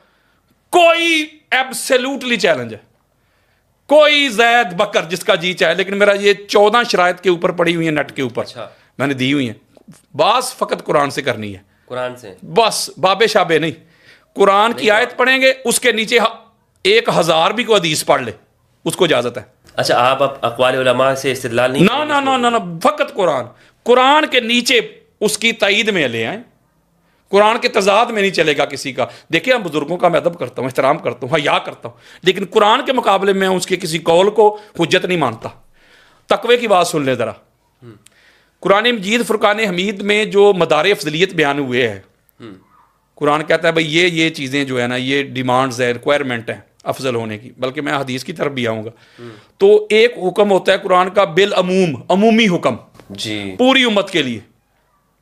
کوئی ایبسلیوٹلی چیلنج ہے، کوئی زید بکر جس کا جی چاہے، لیکن میرا یہ 14 شرائط کے اوپر پڑی ہوئی ہیں، نیٹ کے اوپر میں نے دی ہوئی ہیں، بات فقط قرآن سے کرنی ہے، قرآن سے بس، بابے شابے نہیں۔ قرآن کی آیت پڑھیں گے، اس کے نیچے 1000 بھی کوئی حدیث پڑھ لے، اس کو اجازت ہے۔ اچھا، آپ اقوال علماء سے استدلال نہیں؟ نہ، فقط قرآن کے نیچے اس کی تائید میں لے آئیں، قرآن کے تضاد میں نہیں چلے گا کسی کا۔ دیکھیں، ہم بزرگوں کا میں ادب کرتا ہوں، احترام کرتا ہوں، حیا کرتا ہوں، لیکن قرآن کے مقابلے میں اس کے کسی قول کو حجت نہیں مانتا۔ تقوی کی بات سن لیں ذرا، قرآن مجید فرقان حمید میں جو مدار افضلیت بیان ہوئے ہیں، قرآن کہتا ہے بھئی یہ چیزیں جو ہے نا، یہ ڈیمانڈز ہیں، ریکوائرمنٹ ہیں، افضل ہونے کی، بلکہ میں حدیث کی طرف بھی آؤں گا. تو ایک حکم ہوتا ہے قرآن کا بالعموم، عمومی حکم جی پوری امت کے لیے،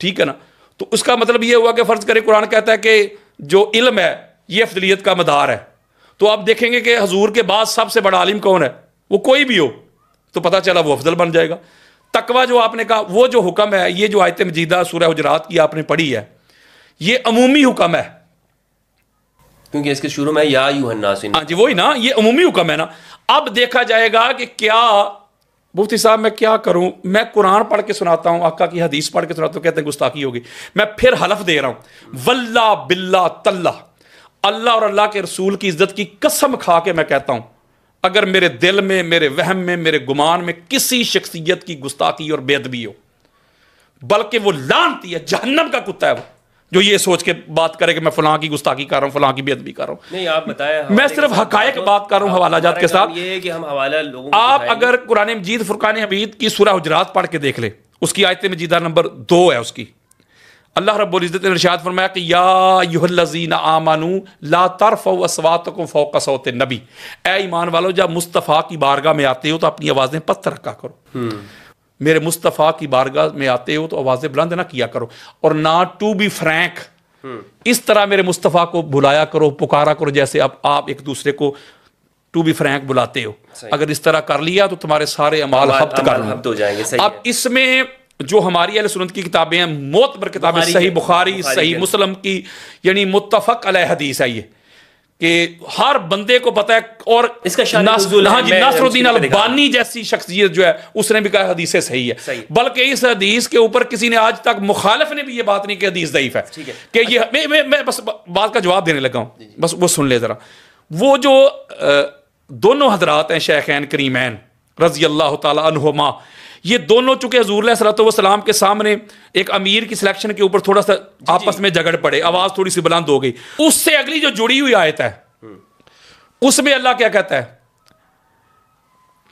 ٹھیک ہے نا. تو اس کا مطلب یہ ہوا کہ فرض کرے قرآن کہتا ہے کہ جو علم ہے یہ افضلیت کا مدار ہے، تو آپ دیکھیں گے کہ حضور کے بعد سب سے بڑا عالم کون ہے؟ وہ کوئی بھی ہو، تو پتہ چلا وہ افضل بن جائے گا. تقویٰ جو آپ نے کہا، وہ جو حکم ہے، یہ جو آیت مجیدہ سورہ حجرات کی آپ نے پڑھی ہے، یہ عمومی حکم ہے، کیونکہ اس کے شروع میں یا ایھا الناس. ہاں جی وہی نا، یہ عمومی حکم ہے نا. اب دیکھا جائے گا کہ کیا مفتی صاحب میں کیا کروں، میں قرآن پڑھ کے سناتا ہوں، آقا کی حدیث پڑھ کے سناتا ہوں، کہتے ہیں گستاخی ہوگی. میں پھر حلف دے رہا ہوں، واللہ باللہ تاللہ، اللہ اور اللہ کے رسول کی عزت کی قسم کھا کے میں کہتا ہوں، اگر میرے دل میں، میرے وہم میں، میرے گمان میں کسی شخصیت کی گستاخی اور بے ادبی ہو، بلکہ وہ لعنتی ہے، جہنم کا کتا ہے وہ، جو یہ سوچ کے بات کرے کہ میں فلاں کی گستاخی کر رہا ہوں، فلاں کی بے ادبی کر رہا ہوں. نہیں آپ بتائیں، میں صرف حقائق بات کر رہا ہوں حوالہ جات کے ساتھ. یہ ہے کہ ہم حوالہ لوگوں کو آپ اگر قرآن مجید فرقان حمید کی سورہ حجرات پڑھ کے دیکھ لیں، اس کی آیت مجیدہ نمبر 2 ہے اس کی. اللہ رب العزت نے ارشاد فرمایا کہ یا ایھا الذین آمنوا لا ترفعوا اصواتکم فوق صوت النبی، اے ایمان والو جب مصطفیٰ کی بارگاہ میں آتے ہو تو اپنی آوازیں پست رکھا کرو. میرے مصطفیٰ کی بارگاہ میں آتے ہو تو آوازیں بلند نہ کیا کرو، اور نہ ٹو بی فرینک، اس طرح میرے مصطفیٰ کو بلایا کرو، پکارا کرو جیسے اب آپ ایک دوسرے کو ٹو بی فرینک بلاتے ہو. اگر اس طرح کر لیا تو تمہارے سارے اعمال حبط ہو جائیں گے. اب اس میں جو ہماری اہل سنت کی کتابیں ہیں، معتبر کتابیں، صحیح بخاری، صحیح مسلم کی، یعنی متفق علیہ حدیث ہے یہ، کہ ہر بندے کو پتہ ہے. اور اس کا ناصر الدین البانی جیسی شخصیت جو ہے اس نے بھی کہا حدیث صحیح ہے، بلکہ اس حدیث کے اوپر کسی نے آج تک مخالف نے بھی یہ بات نہیں کہ حدیث ضعیف ہے. کہ یہ میں بس بات کا جواب دینے لگا ہوں، بس وہ سن لے ذرا. وہ جو دونوں حضرات ہیں شیخین کریمین رضی اللہ تعالی عنہما، یہ دونوں چونکہ حضور علیہ الصلوۃ والسلام کے سامنے ایک امیر کی سلیکشن کے اوپر تھوڑا سا آپس میں جھگڑ پڑے، آواز تھوڑی سی بلند ہو گئی. اس سے اگلی جو جڑی ہوئی آیت ہے اس میں اللہ کیا کہتا ہے؟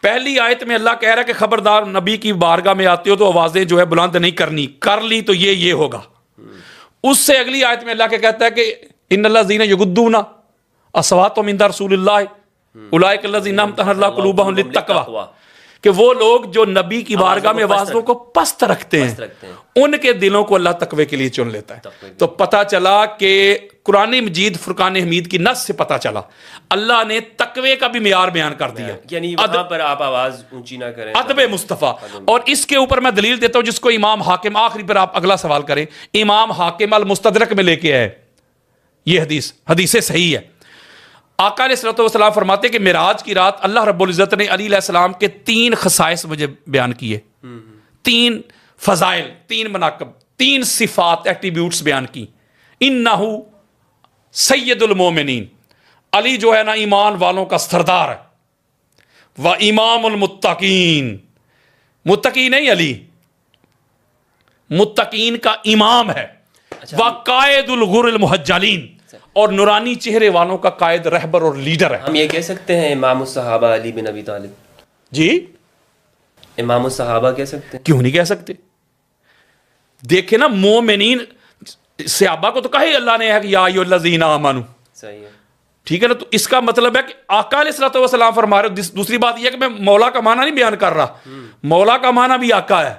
پہلی آیت میں اللہ کہہ رہا ہے کہ خبردار نبی کی بارگاہ میں آتے ہو تو آوازیں جو ہے بلند نہیں کرنی، کر لی تو یہ ہوگا. اس سے اگلی آیت میں اللہ کیا کہتا ہے کہ ان الذین یغضون اصواتهم عند رسول اللہ اولئک الذین امتحن اللہ قلوبهم للتقوی، کہ وہ لوگ جو نبی کی بارگاہ میں آوازوں کو پست رکھتے ہیں ان کے دلوں کو اللہ تقوی کے لیے چن لیتا ہے. تو پتہ چلا کہ قرآن مجید فرقان حمید کی نص سے پتہ چلا اللہ نے تقوی کا بھی معیار بیان کر دیا، یعنی وہاں پر آپ آواز اونچی نہ کریں، ادب مصطفیٰ. اور اس کے اوپر میں دلیل دیتا ہوں جس کو امام حاکم، آخری پر آپ اگلا سوال کریں، امام حاکم المستدرک میں لے کے آئے یہ حدیث صحیح ہے. آقا علیہ الصلوۃ والسلام فرماتے کہ معراج کی رات اللہ رب العزت نے علی علیہ السلام کے 3 خصائص مجھے بیان کیے، 3 فضائل، 3 مناقب، 3 صفات، ایٹریبیوٹس بیان کی. انہ سید المومنین، علی جو ہے نا ایمان والوں کا سردار ہے، و امام المتقین، متقی نہیں علی، متقین کا امام ہے، و قائد الغر المحجلین، اور نورانی چہرے والوں کا قائد، رہبر اور لیڈر ہے. ہم یہ کہہ سکتے ہیں امام الصحابہ علی بن ابی طالب؟ جی امام الصحابہ کہہ سکتے ہیں؟ کیوں نہیں کہہ سکتے؟ دیکھیں نا، مومنین صحابہ کو تو کہا ہی اللہ نے ہے کہ یا ایھا الذین آمنوا، صحیح ہے، ٹھیک ہے نا. تو اس کا مطلب ہے کہ آقا علیہ الصلوۃ والسلام فرما رہے. دوسری بات یہ ہے کہ میں مولا کا معنی نہیں بیان کر رہا، مولا کا معنی بھی آقا ہے،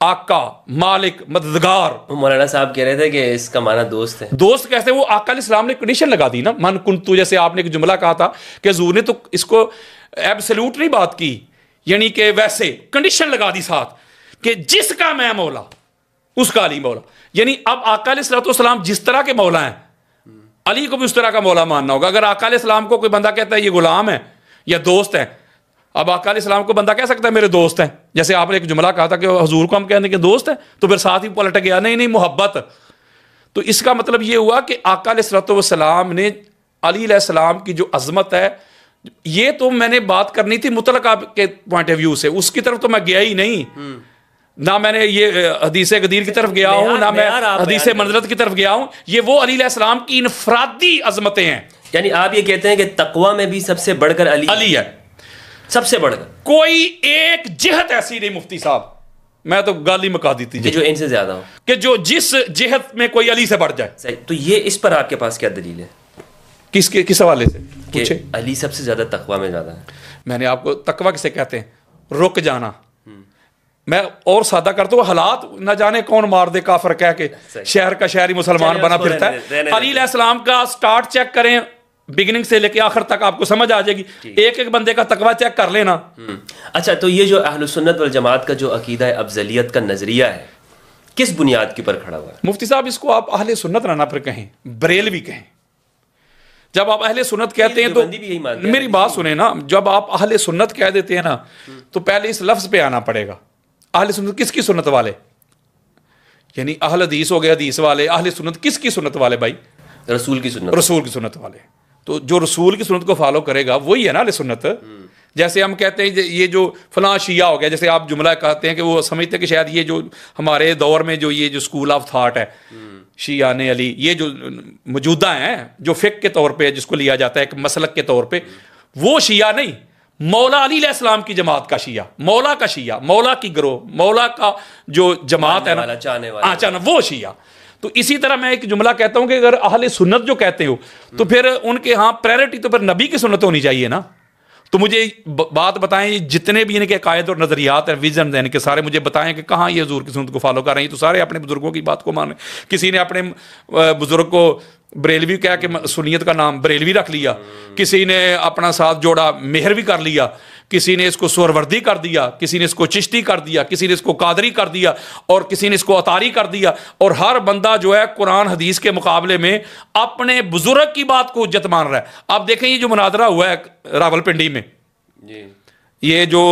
آقا، مالک، مددگار. مولانا صاحب کہہ رہے تھے کہ اس کا معنی دوست ہے. دوست کیسے؟ وہ آقا علیہ السلام نے کنڈیشن لگا دی نا، من کنتو، جیسے آپ نے ایک جملہ کہا تھا کہ حضور نے تو اس کو ایبسلیوٹ نہیں بات کی، یعنی کہ ویسے کنڈیشن لگا دی ساتھ کہ جس کا میں مولا اس کا علی مولا. یعنی اب آقا علیہ الصلوۃ والسلام جس طرح کے مولا ہیں، علی کو بھی اس طرح کا مولا ماننا ہوگا. اگر آقا علیہ السلام کو کوئی بندہ کہتا ہے یہ غلام ہے یا دوست ہے، اب آقا علیہ السلام کو بندہ کہہ سکتا ہے میرے دوست ہیں، جیسے آپ نے ایک جملہ کہا تھا کہ حضور کو ہم کہنے کے دوست ہیں، تو پھر ساتھ ہی پلٹ گیا نہیں محبت. تو اس کا مطلب یہ ہوا کہ آقا علیہ الصلوۃ والسلام نے علی علیہ السلام کی جو عظمت ہے، یہ تو میں نے بات کرنی تھی مطلقہ کے پوائنٹ آف ویو سے، اس کی طرف تو میں گیا ہی نہیں، نہ میں نے یہ حدیث غدیر کی طرف گیا ہوں، نہ میں حدیث منزلت کی طرف گیا ہوں. یہ وہ علی علیہ السلام کی انفرادی عظمتیں ہیں. یعنی آپ یہ کہتے ہیں کہ تقوی میں بھی سب سے بڑھ کر علی ہے، سب سے بڑھ کر کوئی ایک جہت ایسی نہیں مفتی صاحب، میں تو گالی مکا دیتی کہ جو ان سے زیادہ ہو، کہ جو جس جہت میں کوئی علی سے بڑھ جائے. صحیح. تو یہ اس پر آپ کے پاس کیا دلیل ہے؟ کس حوالے سے؟ کہ علی سب سے زیادہ تقوی میں زیادہ ہے. میں نے آپ کو تقوی کسے کہتے ہیں؟ رک جانا. میں اور سادہ کرتا ہوں، حالات نہ جانے کون مار دے کافر کہہ کے شہر کا شہری مسلمان بنا پھرتا ہے. علی علیہ السلام کا سٹارٹ چیک کریں بگننگ سے لے کے آخر تک، آپ کو سمجھ آ جائے گی. ایک ایک بندے کا تقوی چیک کر لینا. اچھا، تو یہ جو اہل سنت والجماعت کا جو عقیدہ افضلیت کا نظریہ ہے کس بنیاد کے پر کھڑا ہوا ہے؟ مفتی صاحب اس کو آپ اہل سنت نہ پھر کہیں، بریلوی کہیں. جب آپ اہل سنت کہتے ہیں تو میری بات سنیں نا، جب آپ اہل سنت کہہ دیتے ہیں نا تو پہلے اس لفظ پہ آنا پڑے گا. اہل سنت کس کی سنت والے؟ یعنی اہل حدیث ہو گئے حدیث والے، اہل سنت کس کی سنت والے بھائی؟ رسول کی سنت. رسول کی سنت والے. تو جو رسول کی سنت کو فالو کرے گا وہی ہے نا اہل سنت. جیسے ہم کہتے ہیں یہ جو فلاں شیعہ ہو گیا، جیسے آپ جملہ کہتے ہیں کہ وہ سمجھتے ہیں کہ شاید یہ جو ہمارے دور میں جو یہ جو اسکول آف تھاٹ ہے شیعہ نے علی، یہ جو موجودہ ہیں جو فقہ کے طور پہ جس کو لیا جاتا ہے ایک مسلک کے طور پہ، وہ شیعہ نہیں، مولا علی علیہ السلام کی جماعت کا شیعہ، مولا کا شیعہ، مولا کی گروہ، مولا کا جو جماعت ہے نا چاہنا وہ شیعہ. تو اسی طرح میں ایک جملہ کہتا ہوں کہ اگر اہل سنت جو کہتے ہو تو پھر ان کے ہاں پرائرٹی تو پھر نبی کی سنت ہونی چاہیے نا. تو مجھے بات بتائیں جتنے بھی ان کے عقائد اور نظریات ہیں، ویژن ہیں ان کے، سارے مجھے بتائیں کہ کہاں یہ حضور کی سنت کو فالو کر رہے ہیں. تو سارے اپنے بزرگوں کی بات کو مانے. کسی نے اپنے بزرگ کو بریلوی کہا کہ سنیت کا نام بریلوی رکھ لیا، کسی نے اپنا ساتھ جوڑا مہروی کر لیا، کسی نے اس کو سوروردی کر دیا، کسی نے اس کو چشتی کر دیا، کسی نے اس کو قادری کر دیا، اور کسی نے اس کو اطاری کر دیا. اور ہر بندہ جو ہے قرآن حدیث کے مقابلے میں اپنے بزرگ کی بات کو حجت مان رہا ہے. آپ دیکھیں یہ جو مناظرہ ہوا ہے راول پنڈی میں، یہ جو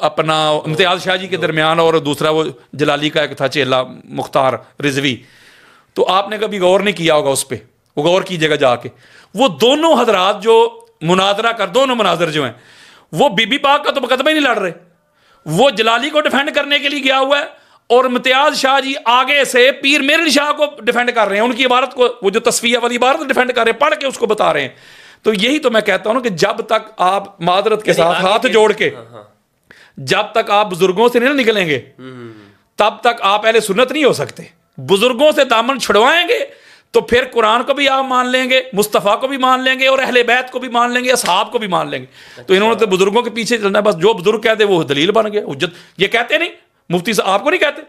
اپنا امتیاز شاہ جی کے درمیان اور دوسرا وہ جلالی کا ایک تھا چیلا مختار رضوی، تو آپ نے کبھی غور نہیں کیا ہوگا اس پہ، وہ غور کیجیے گا جا کے. وہ دونوں حضرات جو مناظرہ کر، دونوں مناظر جو ہیں وہ بی بی پاک کا تو مقدمہ ہی نہیں لڑ رہے، وہ جلالی کو ڈیفینڈ کرنے کے لیے گیا ہوا ہے، اور امتیاز شاہ جی آگے سے پیر میرل شاہ کو ڈیفینڈ کر رہے ہیں، ان کی عبارت کو، وہ جو تصفیہ والی عبارت ڈیفینڈ کر رہے ہیں، پڑھ کے اس کو بتا رہے ہیں. تو یہی تو میں کہتا ہوں کہ جب تک آپ معذرت کے ساتھ ہاتھ جوڑ کے جب تک آپ بزرگوں سے نہیں نکلیں گے تب تک آپ اہل سنت نہیں ہو سکتے. بزرگوں سے دامن چھڑوائیں گے تو پھر قرآن کو بھی آپ مان لیں گے، مصطفیٰ کو بھی مان لیں گے، اور اہل بیت کو بھی مان لیں گے، اصحاب کو بھی مان لیں گے. تو انہوں نے تو بزرگوں کے پیچھے چلنا ہے، بس جو بزرگ کہتے وہ دلیل بن گئے، حجت. یہ کہتے نہیں مفتی صاحب، آپ کو نہیں کہتے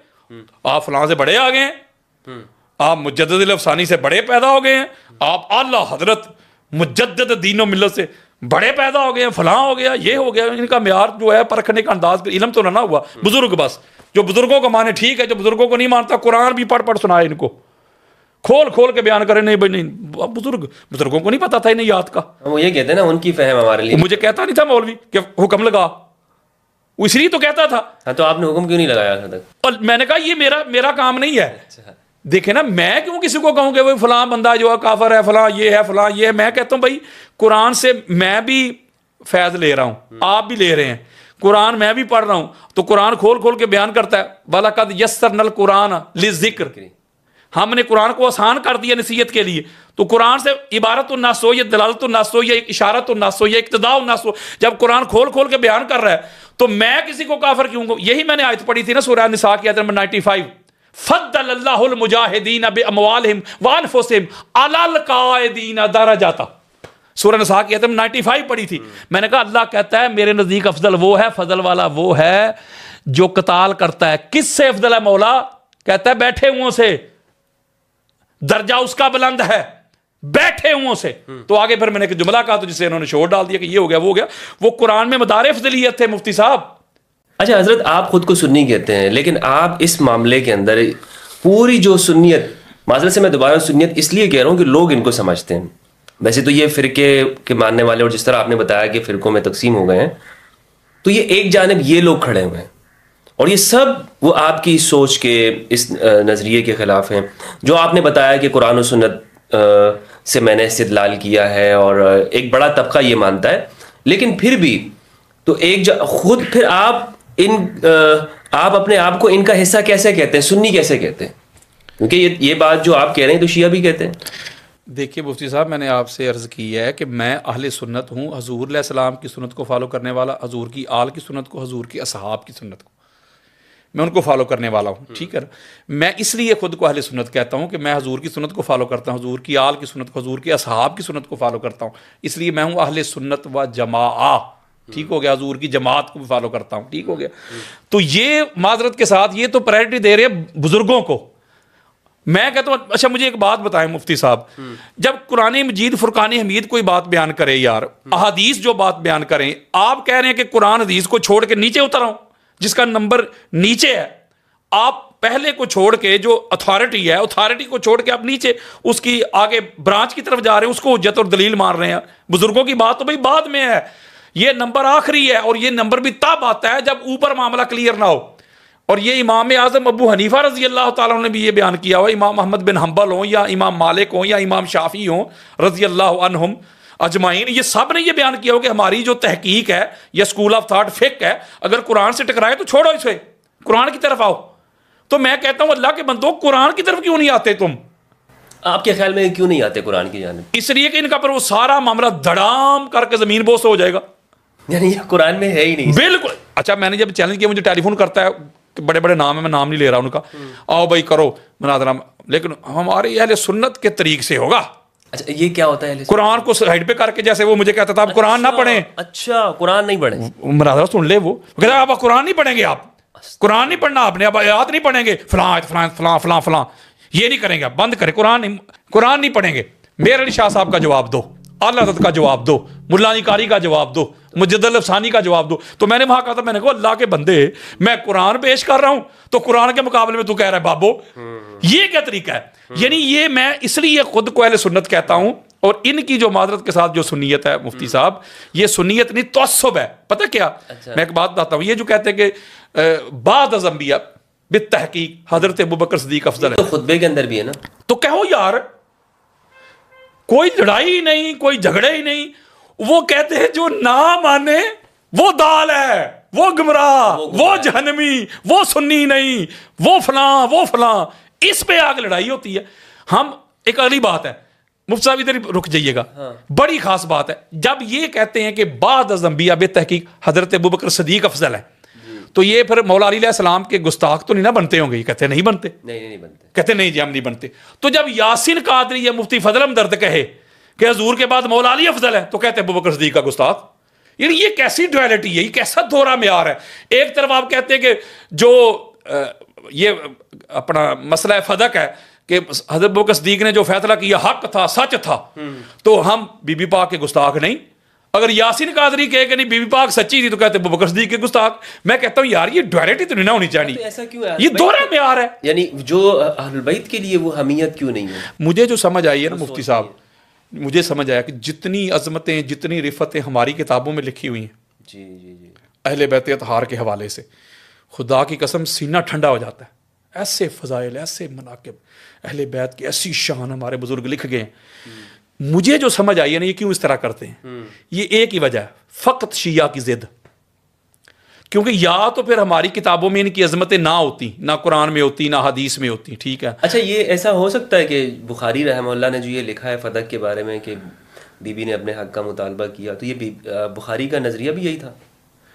آپ فلاں سے بڑے آ گئے ہیں، آپ مجدد الافسانی سے بڑے پیدا ہو گئے ہیں، آپ اعلیٰ حضرت مجدد دین و ملت سے بڑے پیدا ہو گئے ہیں، فلاں ہو گیا، یہ ہو گیا. ان کا معیار جو ہے پرکھنے کا انداز، علم تو نہ ہوا. بزرگ بس جو بزرگوں کو مانے ٹھیک ہے، جو بزرگوں کو نہیں مانتا قرآن بھی پڑھ سنائے، ان کو کھول کھول کے بیان کرے. نہیں بھائی نہیں، بزرگوں کو نہیں پتا تھا انہیں یاد کا. وہ یہ کہتے ہیں نا ان کی فہم ہمارے لیے. مجھے کہتا نہیں تھا مولوی کہ حکم لگا، وہ اس لیے تو کہتا تھا. ہاں تو آپ نے حکم کیوں نہیں لگایا تھا تک؟ اور میں نے کہا یہ میرا کام نہیں ہے. دیکھیں نا، میں کیوں کسی کو کہوں کہ وہ فلاں بندہ جو ہے کافر ہے، فلاں یہ ہے، فلاں یہ ہے. میں کہتا ہوں بھائی قرآن سے میں بھی فیض لے رہا ہوں، آپ بھی لے رہے ہیں. قرآن میں بھی پڑھ رہا ہوں تو قرآن کھول کھول کے بیان کرتا ہے. وَلَقَدْ يَسَّرْنَا الْقُرْآنَ لِلذِّكْرِ، ہم نے قرآن کو آسان کر دیا نصیحت کے لیے. تو قرآن سے عبارت الناس ہو یا دلالت الناس ہو یا اشارت الناس ہو یا اقتداء الناس ہو، جب قرآن کھول کھول کے بیان کر رہا ہے تو میں کسی کو کافر کیوں کو؟ یہی میں نے آیت پڑھی تھی نا سورہ نساء کی آیت نمبر 95، فضل اللہ المجاہدین باموالہم وانفسہم علی القاعدین درجات. سورہ نساء کی آیت نمبر 95 پڑھی تھی. میں نے کہا اللہ کہتا ہے میرے نزدیک افضل وہ ہے، فضل والا وہ ہے جو قتال کرتا ہے. کس سے افضل ہے مولا؟ کہتا ہے بیٹھے ہوں سے، درجہ اس کا بلند ہے بیٹھے ہوں سے. تو آگے پھر میں نے ایک جملہ کہا تو جسے انہوں نے شور ڈال دیا کہ یہ ہو گیا وہ ہو گیا. وہ قرآن میں مدار افضلیت تھے مفتی صاحب. اچھا حضرت، آپ خود کو سنی کہتے ہیں، لیکن آپ اس معاملے کے اندر پوری جو سنیت، معذرت سے میں دوبارہ سنیت اس لیے کہہ رہا ہوں کہ لوگ ان کو سمجھتے ہیں. ویسے تو یہ فرقے کے ماننے والے، اور جس طرح آپ نے بتایا کہ فرقوں میں تقسیم ہو گئے ہیں، تو یہ ایک جانب یہ لوگ کھڑے ہوئے ہیں اور یہ سب وہ آپ کی سوچ کے اس نظریے کے خلاف ہیں جو آپ نے بتایا کہ قرآن و سنت سے میں نے استدلال کیا ہے، اور ایک بڑا طبقہ یہ مانتا ہے. لیکن پھر بھی تو خود پھر آپ اپنے آپ کو ان کا حصہ کیسے کہتے ہیں، سنی کیسے کہتے ہیں؟ کیونکہ یہ بات جو آپ کہہ رہے ہیں تو شیعہ بھی کہتے ہیں. دیکھیے مفتی صاحب، میں نے آپ سے عرض کی ہے کہ میں اہل سنت ہوں، حضور علیہ السلام کی سنت کو فالو کرنے والا، حضور کی آل کی سنت کو، حضور کی اصحاب کی سنت کو. میں ان کو فالو کرنے والا ہوں، ٹھیک ہے نا. میں اس لیے خود کو اہل سنت کہتا ہوں کہ میں حضور کی سنت کو فالو کرتا ہوں، حضور کی آل کی سنت کو، حضور کے اصحاب کی سنت کو فالو کرتا ہوں. اس لیے میں ہوں اہل سنت و جماعہ، ٹھیک ہو گیا. حضور کی جماعت کو بھی فالو کرتا ہوں، ٹھیک ہو گیا. تو یہ معذرت کے ساتھ یہ تو پرائرٹی دے رہے ہیں بزرگوں کو. میں کہتا ہوں اچھا مجھے ایک بات بتائیں مفتی صاحب، جب قرآن مجید فرقان حمید کوئی بات بیان کرے یار، احادیث جو بات بیان کریں، آپ کہہ رہے ہیں کہ قرآن حدیث کو چھوڑ کے نیچے اتر آؤں جس کا نمبر نیچے ہے. آپ پہلے کو چھوڑ کے جو اتھارٹی ہے، اتھارٹی کو چھوڑ کے آپ نیچے اس کی آگے برانچ کی طرف جا رہے ہیں، اس کو حجت اور دلیل مار رہے ہیں. بزرگوں کی بات تو بھائی بعد میں ہے، یہ نمبر آخری ہے، اور یہ نمبر بھی تب آتا ہے جب اوپر معاملہ کلیئر نہ ہو. اور یہ امام اعظم ابو حنیفہ رضی اللہ تعالیٰ نے بھی یہ بیان کیا ہوا، امام احمد بن حنبل ہوں یا امام مالک ہوں یا امام شافعی ہوں رضی اللہ عنہم اجمعین، یہ سب نے یہ بیان کیا ہو کہ ہماری جو تحقیق ہے یا اسکول آف تھاٹ فقہ ہے، اگر قرآن سے ٹکرائے تو چھوڑو اسے، قرآن کی طرف آؤ. تو میں کہتا ہوں اللہ کے بندو قرآن کی طرف کیوں نہیں آتے تم؟ آپ کے خیال میں کیوں نہیں آتے قرآن کی جانب؟ اس لیے کہ ان کا پر وہ سارا معاملہ دھڑام کر کے زمین بوس ہو جائے گا، یعنی یہ قرآن میں ہے ہی نہیں. بالکل. اچھا میں نے جب چیلنج کیا، مجھے ٹیلی فون کرتا ہے، بڑے بڑے نام ہیں، میں نام نہیں لے رہا ان کا، آؤ بھائی کرو مناظرہ، لیکن ہمارے اہل سنت کے طریق سے ہوگا. اچھا یہ کیا ہوتا ہے؟ قرآن کو سائڈ پہ کر کے، جیسے وہ مجھے کہتا تھا آپ قرآن نہ پڑھیں. اچھا قرآن نہیں پڑھیں، مناظرہ سن لے. وہ کہتا آپ قرآن نہیں پڑھیں گے، آپ قرآن نہیں پڑھنا، آپ نے اب آیات نہیں پڑھیں گے، فلاں فلاں فلاں فلاں فلاں، یہ نہیں کریں گے، آپ بند کریں، قرآن نہیں پڑھیں گے. میر علی شاہ صاحب کا جواب دو، اعلی حضرت کا جواب دو، ملا علی قاری کا جواب دو، مجد الافسانی کا جواب دو. تو میں نے وہاں کہا تھا، میں نے کہا اللہ کے بندے میں قرآن پیش کر رہا ہوں تو قرآن کے مقابلے میں تو کہہ رہا ہے بابو، یہ کیا طریقہ ہے؟ یعنی یہ میں اس لیے خود کو اہل سنت کہتا ہوں. اور ان کی جو معذرت کے ساتھ جو سنیت ہے مفتی صاحب، یہ سنیت نہیں تعصب ہے. پتہ کیا میں ایک بات بتاتا ہوں، یہ جو کہتے ہیں کہ بعد از انبیاء بالتحقیق حضرت ابوبکر صدیق افضل ہے، تو خطبے کے اندر بھی ہے نا. تو کہو یار کوئی لڑائی نہیں، کوئی جھگڑے ہی نہیں. وہ کہتے ہیں جو نہ مانے وہ دال ہے، وہ گمراہ، وہ جہنمی، وہ سنی نہیں، وہ فلاں. اس پہ آگ لڑائی ہوتی ہے. ہم ایک اگلی بات ہے مفتی صاحب ادھر رک جائیے گا، بڑی خاص بات ہے. جب یہ کہتے ہیں کہ بعد از انبیاء بالتحقیق حضرت ابوبکر صدیق افضل ہے، تو یہ پھر مولا علی علیہ السلام کے گستاخ تو نہیں نہ بنتے ہوں گے؟ یہ کہتے نہیں بنتے، نہیں بنتے، کہتے نہیں جی ہم نہیں بنتے. تو جب یاسین قادری یا مفتی فضل ہمدرد کہے کہ حضور کے بعد مولا علی افضل ہے، تو کہتے ہیں ابوبکر صدیق کا گستاخ. یعنی یہ کیسی ڈویلٹی ہے، یہ کیسا دورہ معیار ہے؟ ایک طرف آپ کہتے ہیں کہ جو یہ اپنا مسئلہ فدق ہے کہ حضرت ابوبکر صدیق نے جو فیصلہ کیا حق تھا، سچ تھا، تو ہم بی بی پاک کے گستاخ نہیں. اگر یاسین قادری کہے کہ نہیں بی بی پاک سچی تھی، تو کہتے ہیں ابوبکر صدیق کے گستاخ. میں کہتا ہوں یار یہ ڈویلٹی تو نہیں نہ ہونی چاہیے، ایسا کیوں ہے؟ یہ دورہ معیار ہے. یعنی جو اہل بیت کے لیے وہ حمیت کیوں نہیں ہے؟ مجھے جو سمجھ آئی ہے نا مفتی صاحب، مجھے سمجھ آیا کہ جتنی عظمتیں، جتنی رفتیں ہماری کتابوں میں لکھی ہوئی ہیں جی جی جی اہل بیت اطہار کے حوالے سے، خدا کی قسم سینہ ٹھنڈا ہو جاتا ہے. ایسے فضائل، ایسے مناقب، اہل بیت کی ایسی شان ہمارے بزرگ لکھ گئے ہیں. مجھے جو سمجھ آئی ہے نا یہ کیوں اس طرح کرتے ہیں، یہ ایک ہی وجہ ہے، فقط شیعہ کی ضد. کیونکہ یا تو پھر ہماری کتابوں میں ان کی عظمتیں نہ ہوتی، نہ قرآن میں ہوتی، نہ حدیث میں ہوتی. ٹھیک ہے. اچھا یہ ایسا ہو سکتا ہے کہ بخاری رحمہ اللہ نے جو یہ لکھا ہے فدق کے بارے میں کہ بی بی نے اپنے حق کا مطالبہ کیا، تو یہ بخاری کا نظریہ بھی یہی تھا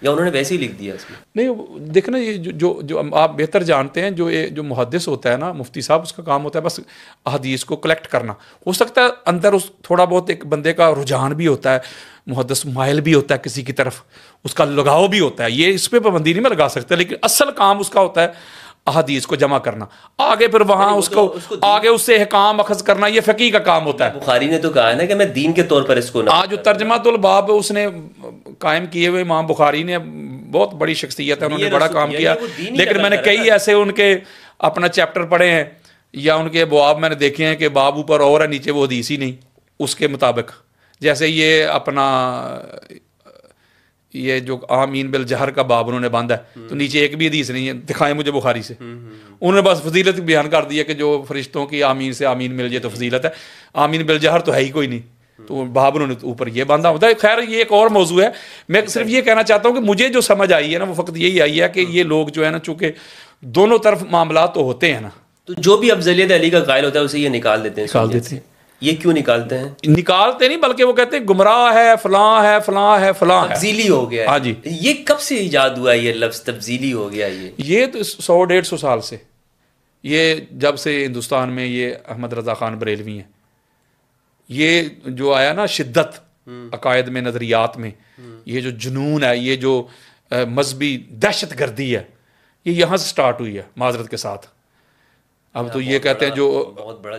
یا انہوں نے ویسے ہی لکھ دیا اس میں؟ نہیں دیکھنا، یہ جو آپ بہتر جانتے ہیں، جو محدث ہوتا ہے نا مفتی صاحب، اس کا کام ہوتا ہے بس حدیث کو کلیکٹ کرنا. ہو سکتا ہے اندر اس تھوڑا بہت ایک بندے کا رجحان بھی ہوتا ہے، محدث مائل بھی ہوتا ہے کسی کی طرف، اس کا لگاؤ بھی ہوتا ہے، یہ اس پہ پابندی نہیں میں لگا سکتا، لیکن اصل کام اس کا ہوتا ہے احادیث کو جمع کرنا، آگے پھر وہاں اس کو آگے اس سے احکام اخذ کرنا، یہ فقیہ کا کام ہوتا ہے. بخاری نے تو کہا ہے نا کہ میں دین کے طور پر اس کو آج جو ترجمہ الباب اس نے قائم کیے ہوئے امام بخاری نے، بہت بڑی شخصیت ہے، انہوں نے بڑا کام کیا. لیکن میں نے کئی ایسے ان کے اپنا چیپٹر پڑھے ہیں یا ان کے ابواب میں نے دیکھے ہیں کہ باب اوپر اور ہے، نیچے وہ حدیث ہی نہیں اس کے مطابق. جیسے یہ اپنا یہ جو آمین بالجہر کا باب انہوں نے باندھا ہے، تو نیچے ایک بھی حدیث نہیں ہے، دکھائیں مجھے بخاری سے. انہوں نے بس فضیلت بیان کر دیا کہ جو فرشتوں کی آمین سے آمین مل جائے تو فضیلت ہے، آمین بالجہر تو ہے ہی کوئی نہیں، تو باب انہوں نے اوپر یہ باندھا ہوتا ہے. خیر یہ ایک اور موضوع ہے. میں صرف یہ کہنا چاہتا ہوں کہ مجھے جو سمجھ آئی ہے نا وہ فقط یہی آئی ہے کہ یہ لوگ جو ہے نا، چونکہ دونوں طرف معاملات تو ہوتے ہیں نا، تو جو بھی افضلیت علی کا قائل ہوتا ہے اسے یہ نکال دیتے ہیں. یہ کیوں نکالتے ہیں؟ نکالتے نہیں بلکہ وہ کہتے ہیں گمراہ ہے، فلاں ہے، فلاں ہے، فلاں ہے، تبدیلی ہو گیا ہے. ہاں جی. یہ کب سے ایجاد ہوا یہ لفظ تبدیلی ہو گیا؟ یہ تو 100-150 سال سے، یہ جب سے ہندوستان میں یہ احمد رضا خان بریلوی ہیں، یہ جو آیا نا شدت عقائد میں، نظریات میں، یہ جو جنون ہے، یہ جو مذہبی دہشت گردی ہے، یہ یہاں سے سٹارٹ ہوئی ہے معذرت کے ساتھ. اب تو یہ کہتے ہیں جو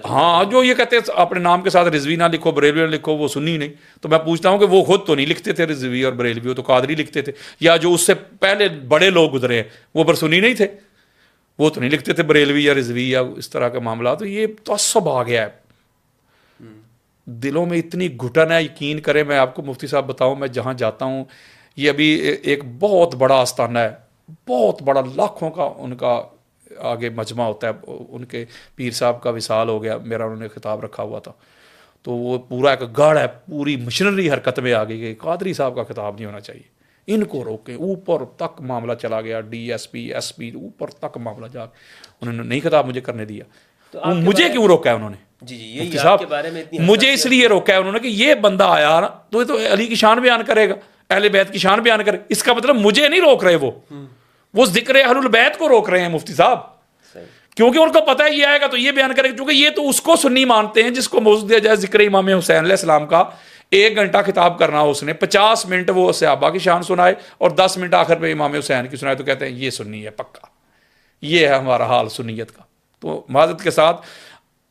ہاں جو یہ کہتے ہیں اپنے نام کے ساتھ رضوی نہ لکھو، بریلوی نہ لکھو، وہ سنی نہیں. تو میں پوچھتا ہوں کہ وہ خود تو نہیں لکھتے تھے رضوی اور بریلوی، وہ تو قادری لکھتے تھے، یا جو اس سے پہلے بڑے لوگ گزرے ہیں وہ پر سنی نہیں تھے، وہ تو نہیں لکھتے تھے بریلوی یا رضوی یا اس طرح کے معاملات. تو یہ تعصب آ گیا ہے دلوں میں، اتنی گھٹن ہے. یقین کریں میں آپ کو مفتی صاحب بتاؤں، میں جہاں جاتا ہوں، یہ ابھی ایک بہت بڑا آستانہ ہے، بہت بڑا، لاکھوں کا ان کا آگے مجمع ہوتا ہے. ان کے پیر صاحب کا وصال ہو گیا، میرا انہوں نے خطاب رکھا ہوا تھا، تو وہ پورا ایک گڑھ ہے، پوری مشنری حرکت میں آ گئی کہ قادری صاحب کا خطاب نہیں ہونا چاہیے، ان کو روکیں. اوپر تک معاملہ چلا گیا، D S P, S P, اوپر تک معاملہ جا کے انہوں نے نہیں خطاب مجھے کرنے دیا. مجھے کیوں روکا ہے انہوں نے؟ مفتی صاحب مجھے اس لیے روکا ہے انہوں نے کہ یہ بندہ آیا نا تو یہ تو علی کی شان بیان کرے گا، اہل بیت کی شان بیان کرے. اس کا مطلب مجھے نہیں روک رہے، وہ ذکر اہل البیت کو روک رہے ہیں مفتی صاحب، کیونکہ ان کو پتہ ہے یہ آئے گا تو یہ بیان کرے گا. کیونکہ یہ تو اس کو سنی مانتے ہیں جس کو موضوع دیا جائے ذکر امام حسین علیہ السلام کا. 1 گھنٹہ خطاب کرنا ہو اس نے، 50 منٹ وہ صحابہ کی شان سنائے اور 10 منٹ آخر پہ امام حسین کی سنائے، تو کہتے ہیں یہ سنی ہے پکا. یہ ہے ہمارا حال سنیت کا. تو معذرت کے ساتھ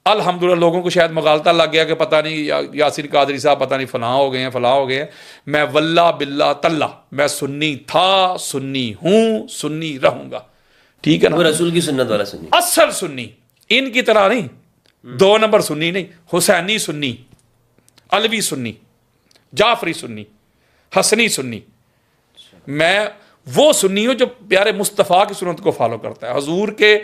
الحمدللہ لوگوں کو شاید مغالطہ لگ گیا کہ پتہ نہیں یاسین قادری صاحب پتہ نہیں فلاں ہو گئے ہیں، فلاں ہو گئے ہیں. میں واللہ باللہ تاللہ میں سنی تھا، سنی ہوں، سنی رہوں گا. ٹھیک ہے نا؟ وہ رسول کی سنت والا سنی، اصل سنی، ان کی طرح نہیں، 2 نمبر سنی نہیں. حسینی سنی، علوی سنی، جعفری سنی، حسنی سنی. میں وہ سنی ہوں جو پیارے مصطفیٰ کی سنت کو فالو کرتا ہے، حضور کے